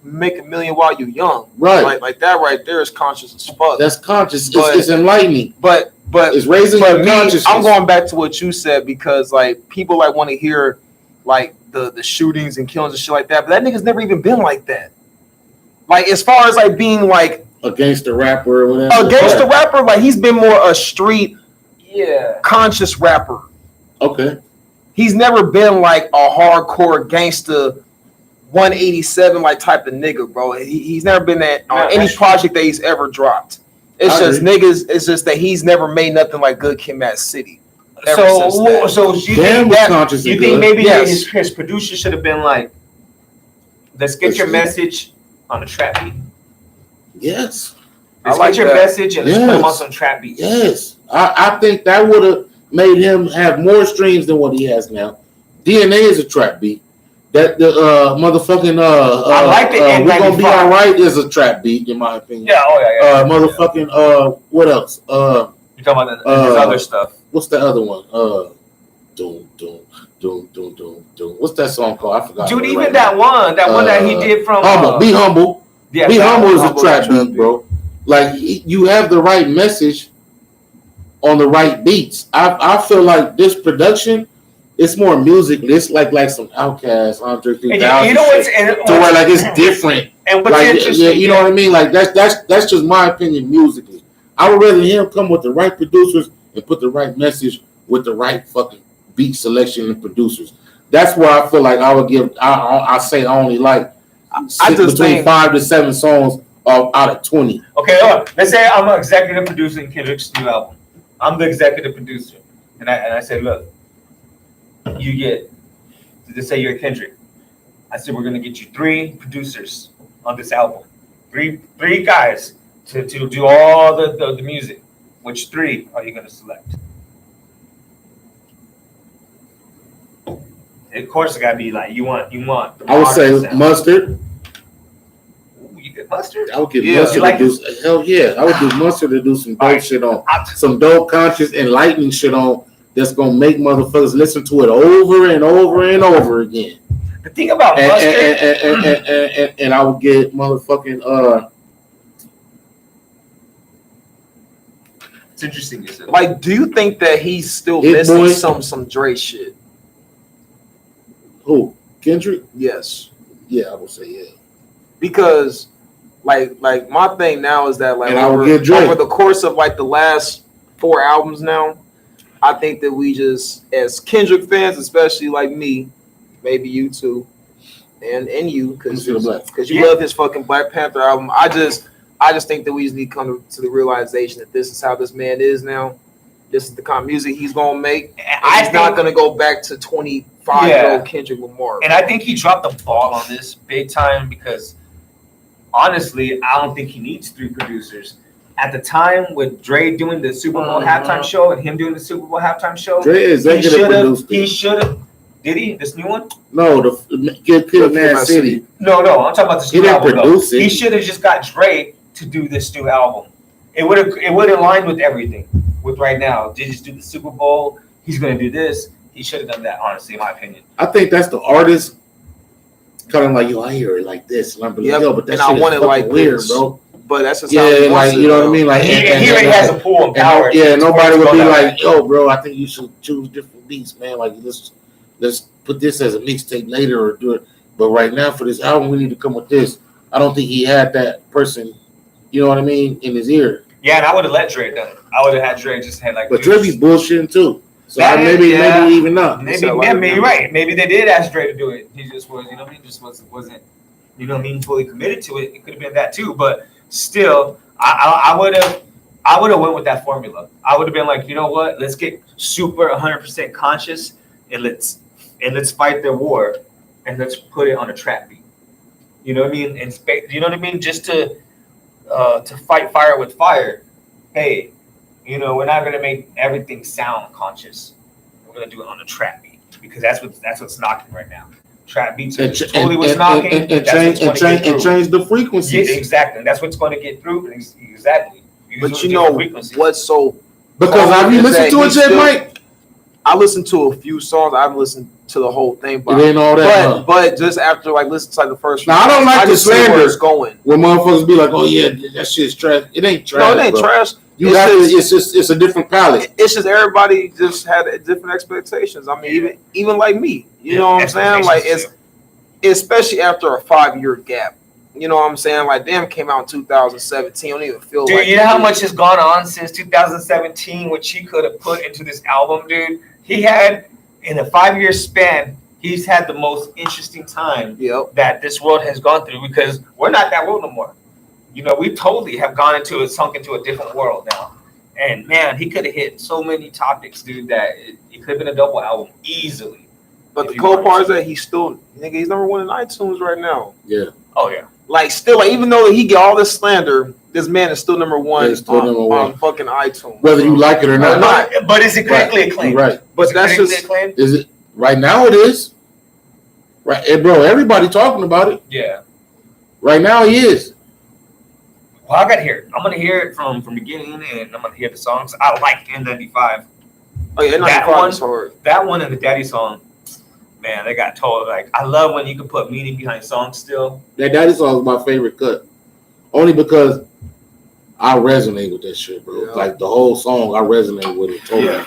Make a Million While You Young. Right. Like that right there is conscious as fuck. That's conscious. But, it's enlightening. But it's raising your consciousness. I'm going back to what you said because like people like want to hear like the shootings and killings and shit like that. But that nigga's never even been like that. Like as far as like being like against the rapper or whatever. Against the rapper, like he's been more a street conscious rapper. Okay. He's never been like a hardcore gangster 187 like type of nigga, bro. He's never been that on any project that he's ever dropped. It's just niggas. It's just that he's never made nothing like Good Kid, Mad City. So you think maybe his producer should have been like, let's get your message on a trap beat. Yes. Let's get your message and let's put him on some trap beats. Yes. I think that would have made him have more streams than what he has now. DNA is a trap beat. That the motherfucking I like it. We're Gonna Be Alright is a trap beat in my opinion. Yeah. Motherfucking what else? You're talking about his other stuff. What's the other one? Doom. What's that song called? I forgot. Dude, even that one that he did from Be Humble. Yeah, Be Humble is a trap beat, bro. Like you have the right message on the right beats. I feel like this production, it's more music. It's like some Outkast, Andre 3000. You know what's to where like it's different. And what's like, interesting, you know what I mean? Like that's just my opinion musically. I would rather him come with the right producers and put the right message with the right fucking beat selection and producers. That's where I feel like I would give. I say I only like between 5 to 7 songs out of 20. Okay, let's say I'm an executive producer in Kendrick's new album. I'm the executive producer, and I said, look, you get. Let's say you're Kendrick. I said we're gonna get you 3 producers on this album, three guys to do all the music. Which 3 are you gonna select? Of course, it gotta be like you want. I would say Mustard. Ooh, you get Mustard? I would get Mustard to do. Hell yeah, I would do Mustard to do some dope shit on, some dope, conscious, enlightening shit on. That's gonna make motherfuckers listen to it over and over and over again. The thing about Mustard, and I would get motherfucking It's interesting you said. Like, do you think that he's still missing some Dre shit? Who? Kendrick? Yes. Yeah, I would say yeah. Because like my thing now is that like over the course of like the last 4 albums now, I think that we just, as Kendrick fans, especially like me, maybe you too, and you, because you love his fucking Black Panther album. I just think that we just need to come to the realization that this is how this man is now. This is the kind of music he's gonna make. He's not gonna go back to 25-year-old Kendrick Lamar. And I think he dropped the ball on this big time because honestly, I don't think he needs 3 producers. At the time with Dre doing the Super Bowl halftime show and him doing the Super Bowl halftime show, Dre executive produced it. He should have. Did he? This new one? No, the Good Kid, Mad City. No, I'm talking about this new album. Produce it. He should have just got Dre to do this new album. It would align with everything. With right now, they just do the Super Bowl. He's gonna do this. He should have done that. Honestly, in my opinion. I think that's the artist kind of like, yo, I hear it like this, and I'm like, yo, but that shit is like weird, bro. But that's just like you know what I mean. Like he already has a pool of power. Nobody would be like, yo, bro, I think you should choose different beats, man. Like let's put this as a mixtape later or do it. But right now for this album, we need to come with this. I don't think he had that person, you know what I mean, in his ear. Yeah, and I would have let Dre done it. I would have had Dre just had like. But Dre be bullshitting too. So maybe even not. Maybe you're right. Maybe they did ask Dre to do it. He just was, you know what I mean, just wasn't, you know what I mean, fully committed to it. It could have been that too, but still, I would have went with that formula. I would have been like, you know what? Let's get super 100% conscious and let's fight their war and let's put it on a trap beat. You know what I mean? And you know what I mean? Just to fight fire with fire. Hey, you know, we're not gonna make everything sound conscious. We're gonna do it on a trap beat because that's what's knocking right now. Trap beats are totally what's knocking. And change the frequencies. Yeah, exactly. That's what's going to get through. Exactly. But you know what's so? Because have you listened to it yet, Mike? I listened to a few songs. I haven't listened to the whole thing, but it ain't all that. But just after like listening to like the first. Now I don't like the slander. Where it's going. When motherfuckers be like, "Oh yeah, that shit's trash." It ain't trash. No, it ain't trash. It's a different palette. It's just everybody just had different expectations. I mean, even like me, you know what I'm saying? Like it's especially after a 5-year gap. You know what I'm saying? Like, damn, came out in 2017. I don't even feel dude, like. You know how much has gone on since 2017, which he could have put into this album, dude? He had, in a 5-year span, he's had the most interesting time that this world has gone through because we're not that world no more. You know, we totally have sunk into a different world now. And, man, he could have hit so many topics, dude, that it could have been a double album easily. But the cool part is that he's number one in iTunes right now. Yeah. Oh, yeah. Like, still, like, even though he get all this slander, this man is still number one on fucking iTunes. Whether you like it or not. But is it critically acclaimed? Right. But that's just acclaimed? Is it right now? It is. Right, and bro. Everybody talking about it. Yeah. Right now, he is. Well, I got to hear it. I'm gonna hear it from beginning and I'm gonna hear the songs. I like N95. Oh yeah, N95 is hard. That one and the Daddy song. Man, they got told. Like, I love when you can put meaning behind songs still. That Daddy song is my favorite cut. Only because I resonate with that shit, bro. Yeah. Like, the whole song, I resonate with it totally. Yeah.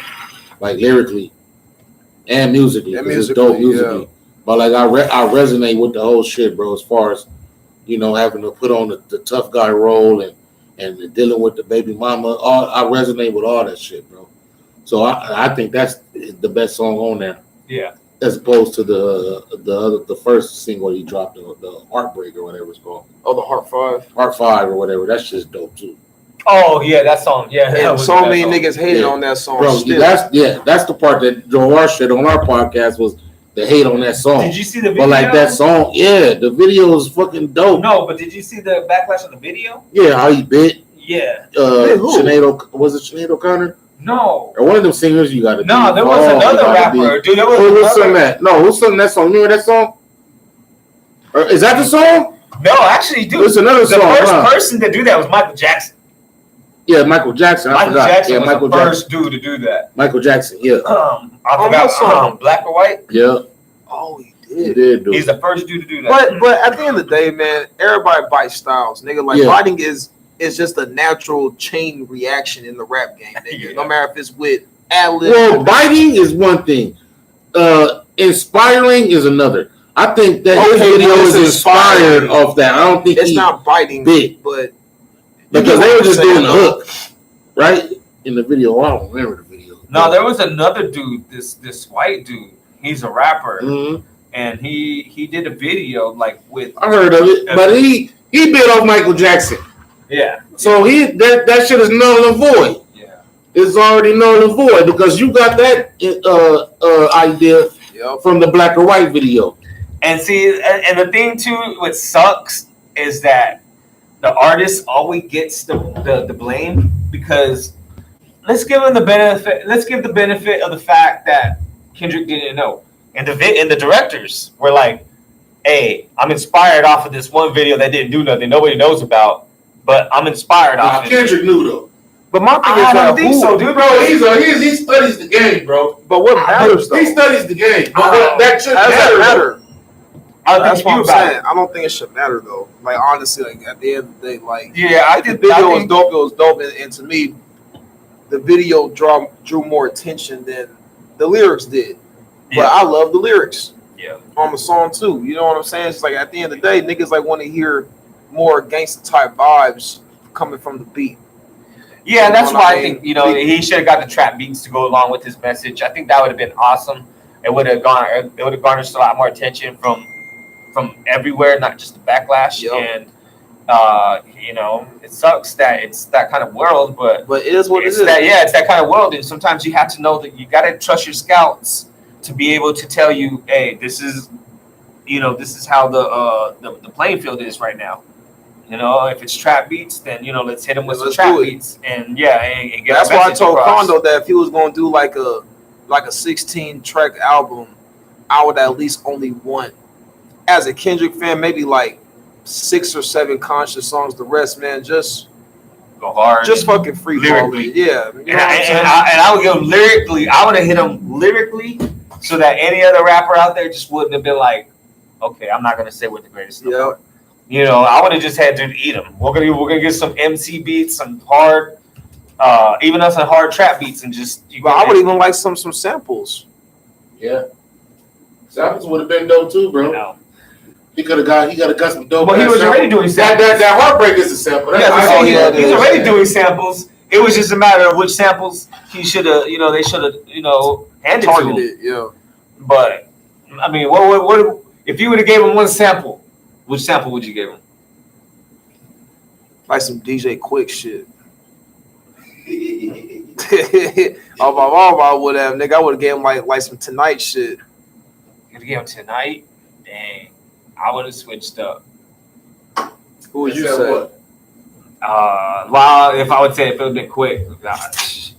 Like, lyrically and musically. It's dope musically. Yeah. But, like, I resonate with the whole shit, bro, as far as, you know, having to put on the tough guy role and dealing with the baby mama. I resonate with all that shit, bro. So, I think that's the best song on there. Yeah. As opposed to the first single he dropped, the Heartbreak or whatever it's called. Oh, the Heart 5. Heart 5 or whatever. That's just dope too. Oh yeah, that song. Yeah, and so many niggas hated on that song. Bro, that's the part that drove our shit on our podcast was the hate on that song. Did you see the video? But like that song, yeah, the video is fucking dope. No, but did you see the backlash on the video? Yeah, how he bit. Yeah. Sinead, was it Sinead O'Connor? No. Or one of them singers you got to No, there was another rapper. Dude, there was who sung that? No, who sung that song? You remember that song? Or is that the song? No, actually, dude. It's another song. The first person to do that was Michael Jackson. Yeah, Michael Jackson. Michael Jackson was the first dude to do that. Michael Jackson, yeah. I forgot. Black or White? Yeah. Oh, he did. He did, dude. He's the first dude to do that. But at the end of the day, man, everybody bites styles. Nigga, like, biting is just a natural chain reaction in the rap game, nigga. Yeah. No matter if it's with ad-lib. Well, biting is one thing. Inspiring is another. I think that his video is inspired off that. I don't think it's not biting, but because they were just doing the hook, right? In the video, I don't remember the video. No, there was another dude, this white dude. He's a rapper, and he did a video like with. I heard of it, but he bit off Michael Jackson. Yeah. So that shit is null and void. Yeah. It's already null and void because you got that idea from the Black or White video. And see, and the thing too, what sucks is that the artist always gets the blame because let's give him the benefit. Let's give the benefit of the fact that Kendrick didn't know, and the directors were like, "Hey, I'm inspired off of this one video that didn't do nothing, nobody knows about, but I'm inspired off of it." Kendrick knew though. But my thing is, I don't think so, dude. Bro, he studies the game, bro. But what matters though? He studies the game. But that should matter. That's what I'm saying. I don't think it should matter though. Like honestly, like at the end of the day, like I think the video was dope. It was dope, and to me, the video drew more attention than the lyrics did. But I love the lyrics. Yeah. On the song too. You know what I'm saying? It's like at the end of the day, niggas like want to hear more gangster type vibes coming from the beat. Yeah, that's why I think he should have got the trap beats to go along with his message. I think that would have been awesome. It would have garnished a lot more attention from everywhere, not just the Backlash. Yep. And it sucks that it's that kind of world, but it is what it is. It's that kind of world, and sometimes you have to know that you got to trust your scouts to be able to tell you, hey, this is how the playing field is right now. If it's trap beats, then let's hit him with some trap beats, and get that's why I told Kondo that if he was going to do like a 16-track album, I would at least only want, as a Kendrick fan, maybe like 6 or 7 conscious songs. The rest, man, just go hard. Just fucking free lyrically. Yeah. You know and I would go lyrically. I would have hit him lyrically so that any other rapper out there just wouldn't have been like, okay, I'm not gonna say we're the greatest. Yeah. You know, I would have just had to eat them. We're gonna get some MC beats, some hard, even us some hard trap beats, and just. I would even like some samples. Yeah. Samples would have been dope too, bro. You know. He could have got some dope. Well, he was already doing samples. That Heartbreak is a sample. He's already doing samples. It was just a matter of which samples he should have. You know, they should have. You know, handed targeted to him. It, yeah. But I mean, what if you would have gave him one sample? Which sample would you give him? Like some DJ Quick shit. I would have, nigga. I would have gave him like some Tonight shit. You'd give him Tonight? Dang. I would have switched up. Who would you say? What? Well, if I would say if it would have been Quick, gosh,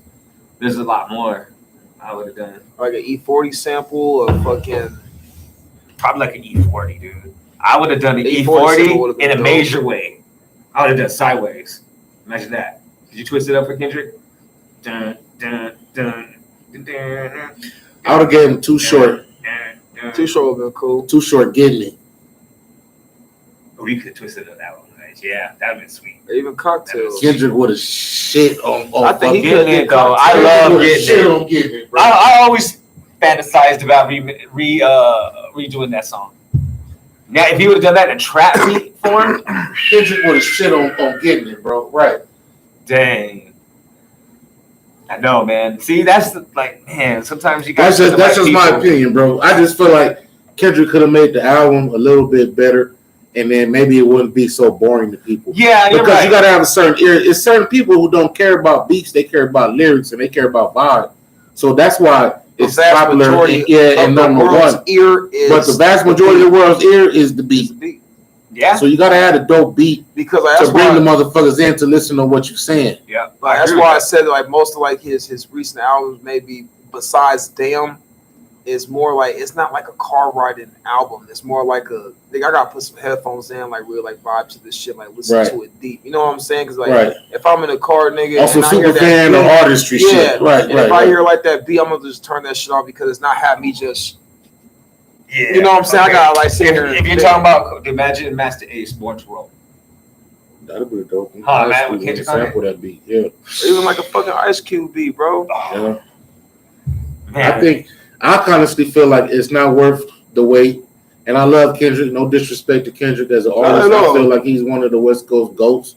there's a lot more I would have done. Like an E40 sample or fucking. Probably like an E40, dude. I would have done an E40 in a major way. I would have done Sideways. Imagine that. Did you twist it up for Kendrick? Dun, dun, dun, dun, dun. I would have gave him Too Short. Too Short would have been cool. Too Short, Getting It. We could twist it up that one. Yeah, that would have been sweet. Or even Cocktails. Kendrick would have shit on. I think he could get though. I love Getting It. Bro. I always fantasized about redoing that song. Now, if he would have done that in a trap beat form, Kendrick would have shit on Getting It, bro. Right. Dang. I know, man. See, that's man. Sometimes you guys. That's just my opinion, bro. I just feel like Kendrick could have made the album a little bit better, and then maybe it wouldn't be so boring to people. Yeah, you're because right. You got to have a certain ear. It's certain people who don't care about beats; they care about lyrics and they care about vibe. So that's why it's popular. And number one, ear is. But the vast majority of the world's ear is the beat. Yeah. So you got to have a dope beat because to bring the motherfuckers in to listen to what you're saying. Yeah. That's why I said most of his recent albums, maybe besides Damn, is more like it's not like a car riding album. It's more like I gotta put some headphones in, really vibe to this shit, listen to it deep. You know what I'm saying? Because if I'm in a car, nigga, also and I super hear that fan beat, of artistry shit. Right. If I hear that beat, I'm gonna just turn that shit off because it's not have me just. Yeah. You know what I'm saying? Okay. I gotta sit here. If you're talking about imagine Master Ace Born to Roll. That'd be dope. Man, we can't sample that beat. Yeah. Even like a fucking Ice Cube beat, bro. Yeah. Man. I honestly feel like it's not worth the wait. And I love Kendrick. No disrespect to Kendrick as an artist. I feel like he's one of the West Coast GOATs,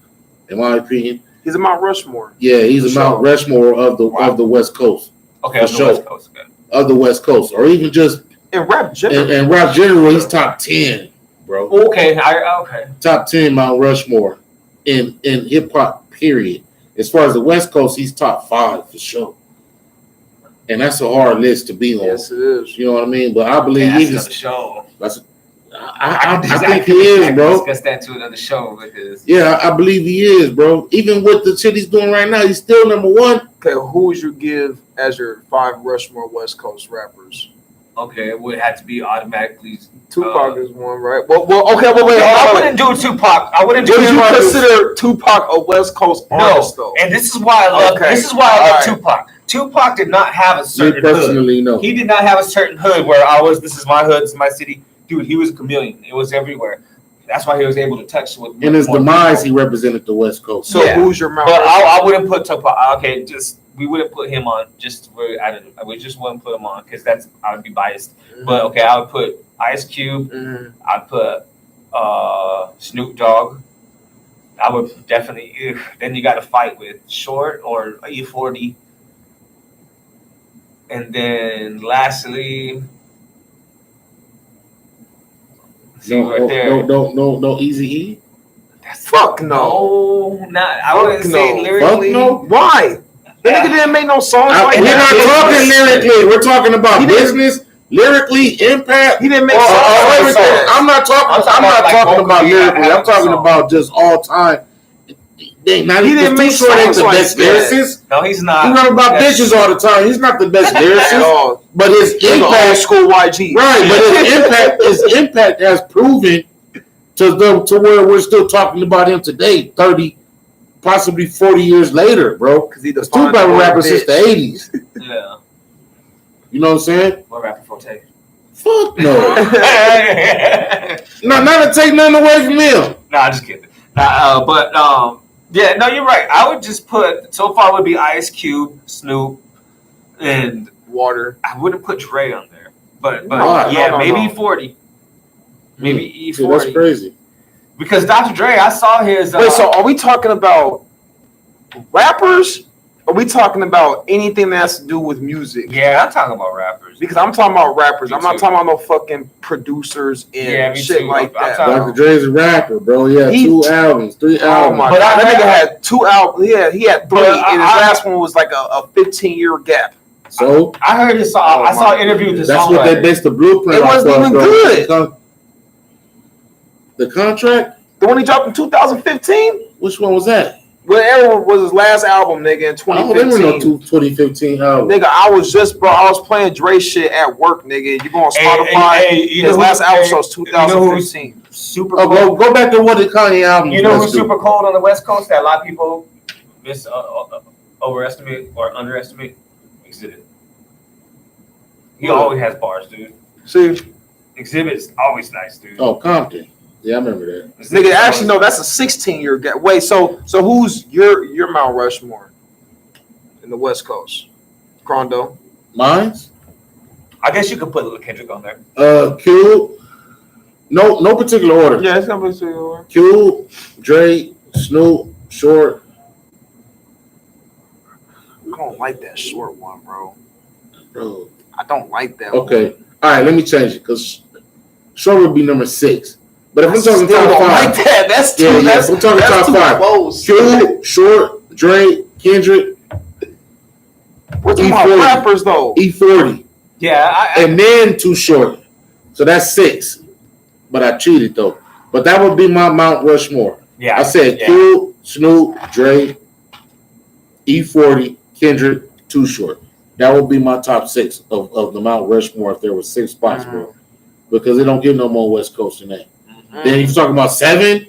in my opinion. He's a Mount Rushmore. Yeah, he's a Mount Rushmore of the West Coast. Okay, of the West Coast. Okay. Of the West Coast, or even just in rap general. In rap general, he's top 10, bro. Okay, okay. Top 10 Mount Rushmore in hip hop. Period. As far as the West Coast, he's top 5 for sure. And that's a hard list to be on. Yes, it is. You know what I mean? But I believe he's just show. I think he is, bro. Discuss that to another show because I believe he is, bro. Even with the shit he's doing right now, he's still number 1. Okay, who would you give as your 5 Rushmore West Coast rappers? Okay, it would have to be automatically. Tupac is one, right? Well, okay, but wait. I wouldn't do Tupac. I wouldn't do. Would you consider Tupac a West Coast artist, though? And this is why I love. Okay. This is why I love Tupac. Tupac did not have a certain hood. No. He did not have a certain hood where this is my hood, this is my city. Dude, he was a chameleon. It was everywhere. That's why he was able to touch with. In his demise, he represented the West Coast. So who's your Mount? But I wouldn't put Tupac. Okay, we wouldn't put him on. We just wouldn't put him on because I would be biased. Mm-hmm. But okay, I would put Ice Cube. Mm-hmm. I'd put Snoop Dogg. I would definitely. Then you got to fight with Short or E40. And then lastly, no Eazy-E. Fuck no. I wouldn't say lyrically. Fuck no. Why? The nigga didn't make no songs like we're that. not talking lyrically. We're talking about business, lyrically, impact. He didn't make songs. I'm not talking about lyrically. I'm talking about just all time. He didn't make songs ain't the best lyricist. No, he's not. You know about bitches all the time. He's not the best lyricist. But his impact, school YG, right? But his impact has proven to where we're still talking about him today, 30 possibly 40 years later, bro. Because he's two battle rappers since the 80s. Yeah. You know what I'm saying? What rapper Forte? Fuck no. Not to take nothing away from him. Nah, just kidding. Yeah, no, you're right. I would just put, so far would be Ice Cube, Snoop, and Water. I wouldn't put Dre on there. But No, maybe 40. Maybe E40. That's crazy. Because Dr. Dre, I saw his... Wait, so are we talking about rappers? Or are we talking about anything that has to do with music? Yeah, I'm talking about rappers. Because I'm talking about rappers. Me I'm not too. talking about no fucking producers and shit too. like I'm that. Dr. Dre's a rapper, bro. He had 2 albums, 3 Oh albums. my But god, I that nigga had- had 2 albums. He had 3, and his last one was like a 15-year gap. So I heard his song. I saw an interview with the that's what they based the blueprint It off wasn't of, even bro. good. The contract? The one he dropped in 2015? Which one was that? Whatever was his last album, nigga, in 2015. I don't remember no 2015 album. Nigga, I was playing Dre shit at work, nigga. You go on Spotify. His last album was 2015. Super cold. Go back to what the Kanye album. You know who's super cold on the West Coast that a lot of people overestimate or underestimate? Exhibit. He always has bars, dude. See? Exhibit is always nice, dude. Oh, Compton. Yeah, I remember that. Nigga, actually, no, that's a 16-year gap. Wait, so who's your Mount Rushmore in the West Coast? Crondo. Mine's? I guess you could put Kendrick on there. Cube. No particular order. Yeah, it's gonna be particular. Cube, Dre, Snoop, Short. I don't like that short one, bro. Bro. I don't like that Okay. one. All right, let me change it because Short would be number 6. But if I'm talking Still top don't 5, like that. That's too. yeah, that's, I'm talking that's top too 5. close. Cube, Short, Dre, Kendrick, We're talking about E40. rappers though. E40, Yeah, and then Too Short. So that's 6. But I cheated though. But that would be my Mount Rushmore. yeah. I said Cube, Snoop, Dre, E40, Kendrick, Too Short. That would be my top 6 of the Mount Rushmore if there was 6 spots, bro. Because they don't get no more West Coast than that. Then if you're talking about 7,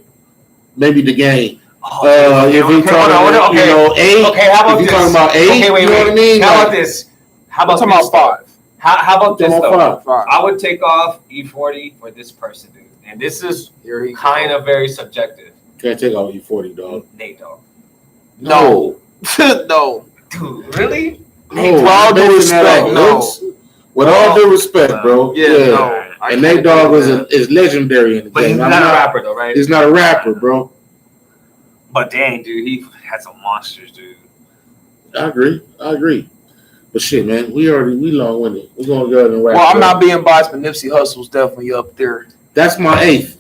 maybe The Game. If you're talking about 8, Okay, how about if you're this? talking about 8, Okay, wait. you know what I mean? How about Like, this? How about I'm talking this? about 5. How about this though? 5. I would take off E40 for this person, dude. And this is kind of very subjective. Can't take out E40, dog. Nate Dogg. No. No. Dude, really? With all due respect, no. With all due respect, bro. Yeah, no. And Nate Dogg is legendary in the But game. he's not a rapper though, right? He's not a rapper, bro. But dang, dude, he had some monsters, dude. I agree. But shit, man, we long winded. We're gonna go ahead and wrap. Well, I'm it up. not being biased, but Nipsey Hussle's definitely up there. That's my 8th.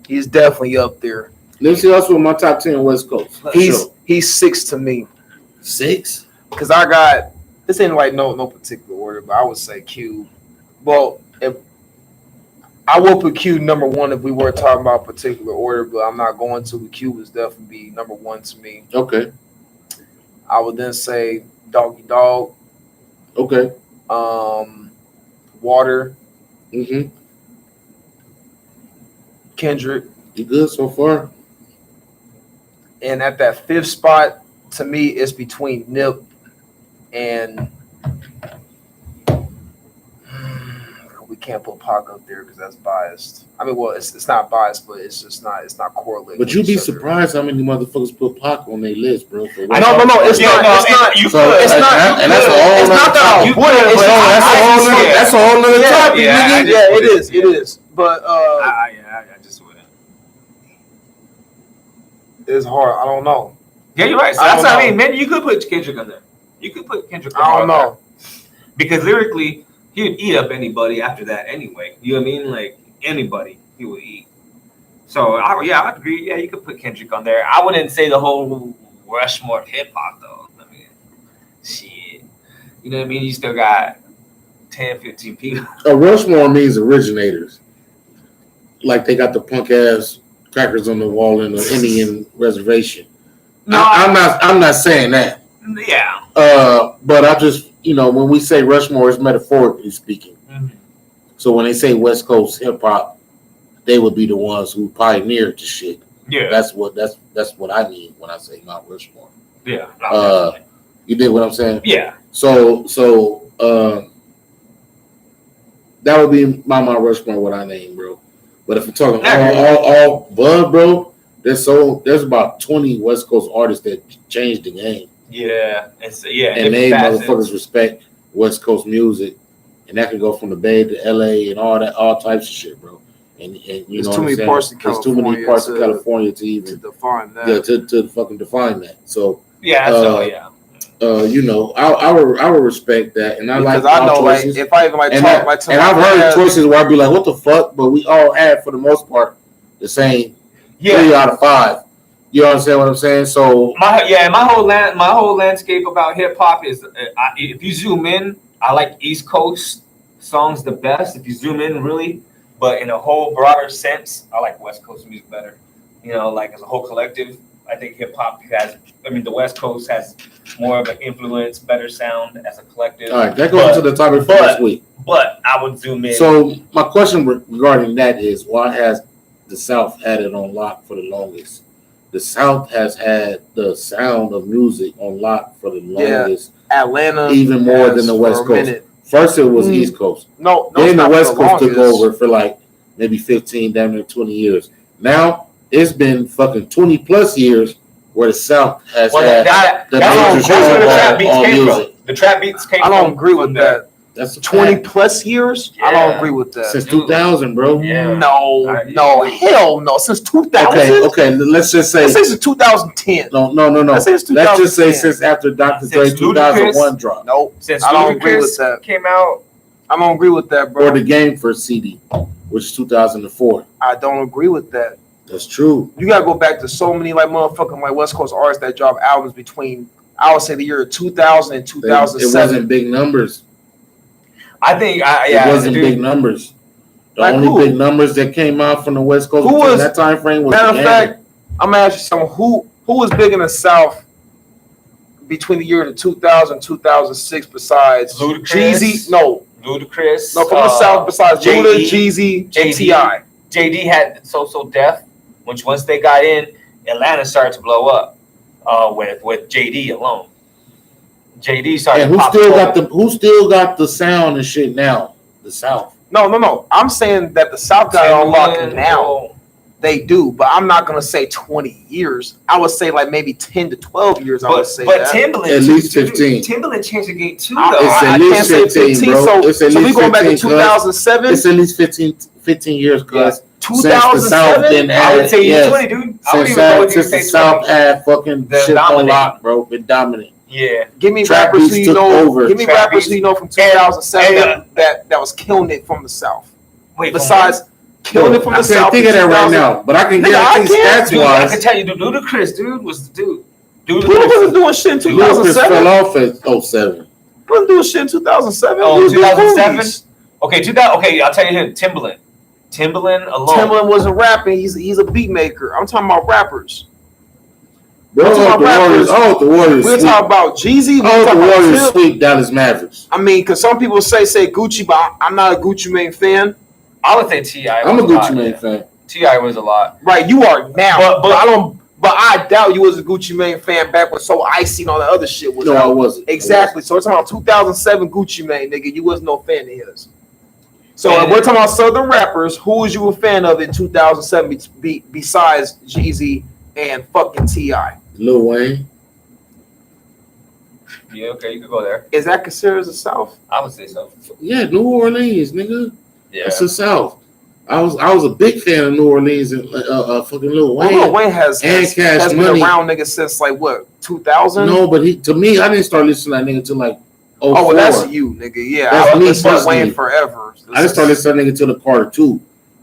He's definitely up there. Nipsey Hussle in my top 10 West Coast. He's 6 to me. 6. Because I got this ain't like no particular order, but I would say Q. Well, if I will put Q number 1 if we were talking about particular order, but I'm not going to. Q would definitely be number 1 to me. Okay. I would then say Doggy Dog. Okay. Water. Mm-hmm. Kendrick. You good so far? And at that 5th spot, to me, it's between Nip and we can't put Pac up there because that's biased. I mean, well, it's not biased, but it's just not. It's not correlated. But you'd be surprised how many motherfuckers put Pac on their list, bro. No. It's not. It's not. You It's not. And that's a whole It's not that I would. That's a whole nother topic, nigga. Yeah, it is. But I just wouldn't. it's hard. I don't know. Yeah, you're right. So that's what I mean. Man, you could put Kendrick on there. You could put Kendrick on there. I don't know. Because lyrically, he would eat up anybody after that anyway. You know what I mean? Like, anybody he would eat. So, I agree. Yeah, you could put Kendrick on there. I wouldn't say the whole Rushmore of hip-hop, though. I mean, shit. You know what I mean? You still got 10, 15 people. A Rushmore means originators. Like they got the punk-ass crackers on the wall in the Indian reservation. No, I'm not saying that. Yeah. But I just, when we say Rushmore, it's metaphorically speaking. Mm-hmm. So when they say West Coast hip hop, they would be the ones who pioneered the shit. Yeah. That's what I mean when I say Mount Rushmore. Yeah. You dig what I'm saying? Yeah. So that would be my Mount Rushmore, what I name, bro. But if we're talking all Bud, bro, there's about 20 West Coast artists that changed the game. Yeah. And made motherfuckers respect West Coast music. And that could go from the Bay to LA and all types of shit, bro. And you know what I'm saying? There's too many parts of California to even define that. Yeah, to fucking define that. So yeah, you know, I would respect that, and because I know choices. Like if I even talk to I've heard choices where I'd be like, what the fuck? But we all had for the most part the same 3 out of 5. You understand what I'm saying? So my whole landscape about hip hop is if you zoom in, I like East Coast songs the best. If you zoom in really, but in a whole broader sense, I like West Coast music better. You know, like as a whole collective, I think hip hop the West Coast has more of an influence, better sound as a collective. All right, that goes to the topic for this week. But I would zoom in. So my question regarding that is, why has the South had it on lock for the longest? The South has had the sound of music on lock for the longest. Atlanta, even more than the West Coast. First, it was East Coast. No, then the West Coast took over for like maybe 15, damn near 20 years. Now it's been fucking 20 plus years where the South has had the trap beats came. I don't agree with that. That's 20 plus years. Yeah. I don't agree with that. Since 2000, bro. Yeah. No, hell no. Since 2000. Okay. Let's just say since 2010. No. Let's just say since after Dr. Dre 2001 dropped. Nope. Since I don't agree with that. Came out. I don't agree with that, bro. Or the Game First CD, which is 2004. I don't agree with that. That's true. You gotta go back to so many like motherfucking like West Coast artists that drop albums between I would say the year 2000 and 2007. It wasn't big numbers. I think it wasn't big numbers. The only big numbers that came out from the West Coast in that time frame was matter of fact, I'm gonna ask you something. Who was big in the South between the year 2000 and 2006 besides Ludacris? Jeezy? No. Ludacris. No, from the South besides Luda, Jeezy, and T.I. JD had So Def, which once they got in, Atlanta started to blow up with JD alone. JD started. And who still got the sound and shit now? The South. No. I'm saying that the South got it on lock now. They do, but I'm not gonna say 20 years. I would say like maybe 10 to 12 years. I would say. But Timbaland at least 15. Timbaland changed the game too. It's at least 15, bro. So we going back to 2007. It's at least 15 years, cause 2007. I would say 20, dude. Since the South had fucking shit on lock, bro, been dominant. Yeah, give me rappers who you know. Give me rappers who you know from 2007 that was killing it from the South. Wait, besides killing it from the South. I can't think of that right now, but I can guarantee stats wise. I can tell you, the Ludacris dude was the dude. Ludacris was doing shit in 2007. Fell off at 07. Wasn't doing shit in 2007. Oh, 2007. Okay, I'll tell you him. Timbaland alone. Timbaland wasn't rapping. He's a beat maker. I'm talking about rappers. Bro, the Warriors. We're talking about Jeezy. The Warriors sweep Dallas Mavericks. I mean, because some people say Gucci, but I'm not a Gucci Mane fan. I would say T.I. I'm a Gucci Mane fan. T.I. was a lot. Right, you are now. But I don't. But I doubt you was a Gucci Mane fan back when So Icy and all the other shit was. No, I wasn't. Exactly. So we're talking about 2007 Gucci Mane, nigga. You wasn't no fan of his. So if we're talking about Southern rappers, who was you a fan of in 2007 besides Jeezy and fucking T.I.? Lil Wayne. Yeah, okay, you could go there. Is that considered as the South? I would say so. Yeah, New Orleans, nigga. Yeah, it's the South. I was a big fan of New Orleans and fucking Lil Wayne. Lil Wayne has been around, nigga, since like what 2000? No, but to me, I didn't start listening to that nigga until like 04. Oh, well, that's you, nigga. Yeah, that's I listened to Wayne forever. I just started listening to that nigga until the Carter 2.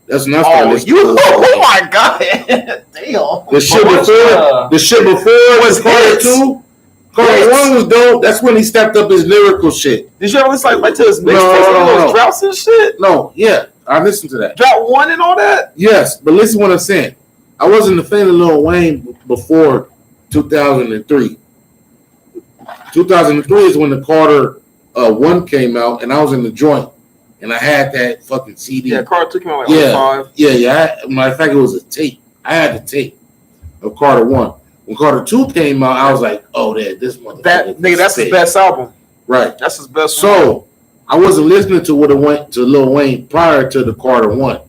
That's when I started listening. Oh my god, damn. The shit before was Carter 2. Carter 1 was dope. That's when he stepped up his lyrical shit. Did you ever listen like to his mixtapes, droughts and shit? No, yeah, I listened to that. Drought 1 and all that. Yes, but listen to what I'm saying. I wasn't a fan of Lil Wayne before 2003. 2003 is when the Carter 1 came out, and I was in the joint. And I had that fucking CD. Yeah, Carter took him out like 05. Yeah. Matter of fact, it was a tape. I had the tape. of Carter 1. When Carter 2 came out, I was like, oh, this motherfucker. That's his best album. Right. That's his best. So I wasn't listening to what it went to Lil Wayne prior to the Carter 1.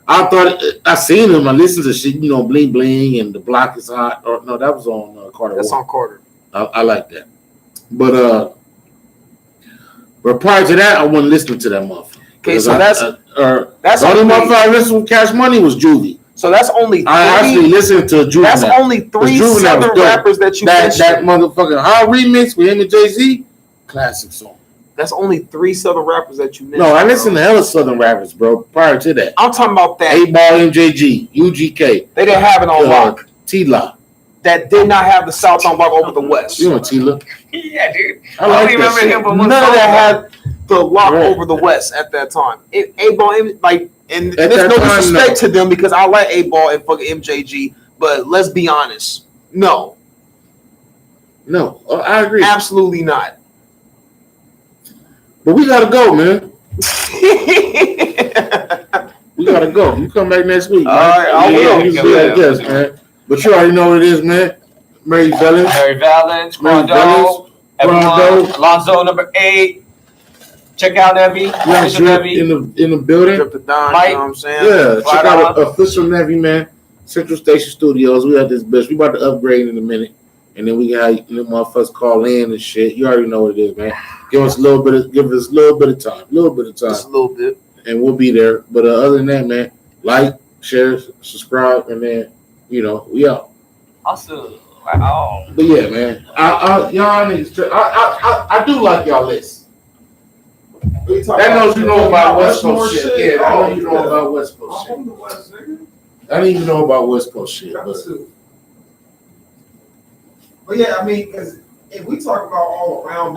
I thought I seen him. I listened to shit, Bling Bling and The Block Is Hot. Or no, that was on Carter. That's 1. On Carter. I like that. But prior to that, I wasn't listening to that motherfucker. Okay, so that's the only motherfucker I listened to Cash Money was Juvie. So that's only three. I actually listened to Juvenile. That's only 3 Southern rappers that you mentioned. That motherfucking Hard remix with him and Jay-Z, classic song. That's only 3 Southern rappers that you mentioned. No, I listened to hella Southern rappers, bro. Prior to that, I'm talking about that 8-Ball, MJG, UGK. They didn't have it on lock. T-Lock. That did not have the South on lock over the West. You know T-Lock? Yeah, dude. I like don't remember him, but none of that had the lock over the West at that time. 8-Ball, and there's no disrespect to them because I like 8-Ball and fucking MJG, but let's be honest, no, I agree. Absolutely not. But we gotta go, man. We gotta go. You come back next week. All right, I will. You be our guest, man. But you already know what it is, man. Mary Valens, Quando, Alonzo number 8. Check out Nevy. Yeah, Nevy in the building. Drip the Don, Mike. you know what I'm saying? Yeah, check out official Nevy, man. Central Station Studios. We got this bitch. We about to upgrade in a minute. And then we got motherfuckers call in and shit. You already know what it is, man. Give us a little bit of time. Just a little bit. And we'll be there. But other than that, man, like, share, subscribe, and then, we out. Awesome. Wow. But yeah, man. Y'all niggas, I do like y'all list. That knows you know about West Coast shit. Yeah, I know you know about West Coast shit. I didn't even know about West Coast shit. But yeah, I mean, because if we talk about all around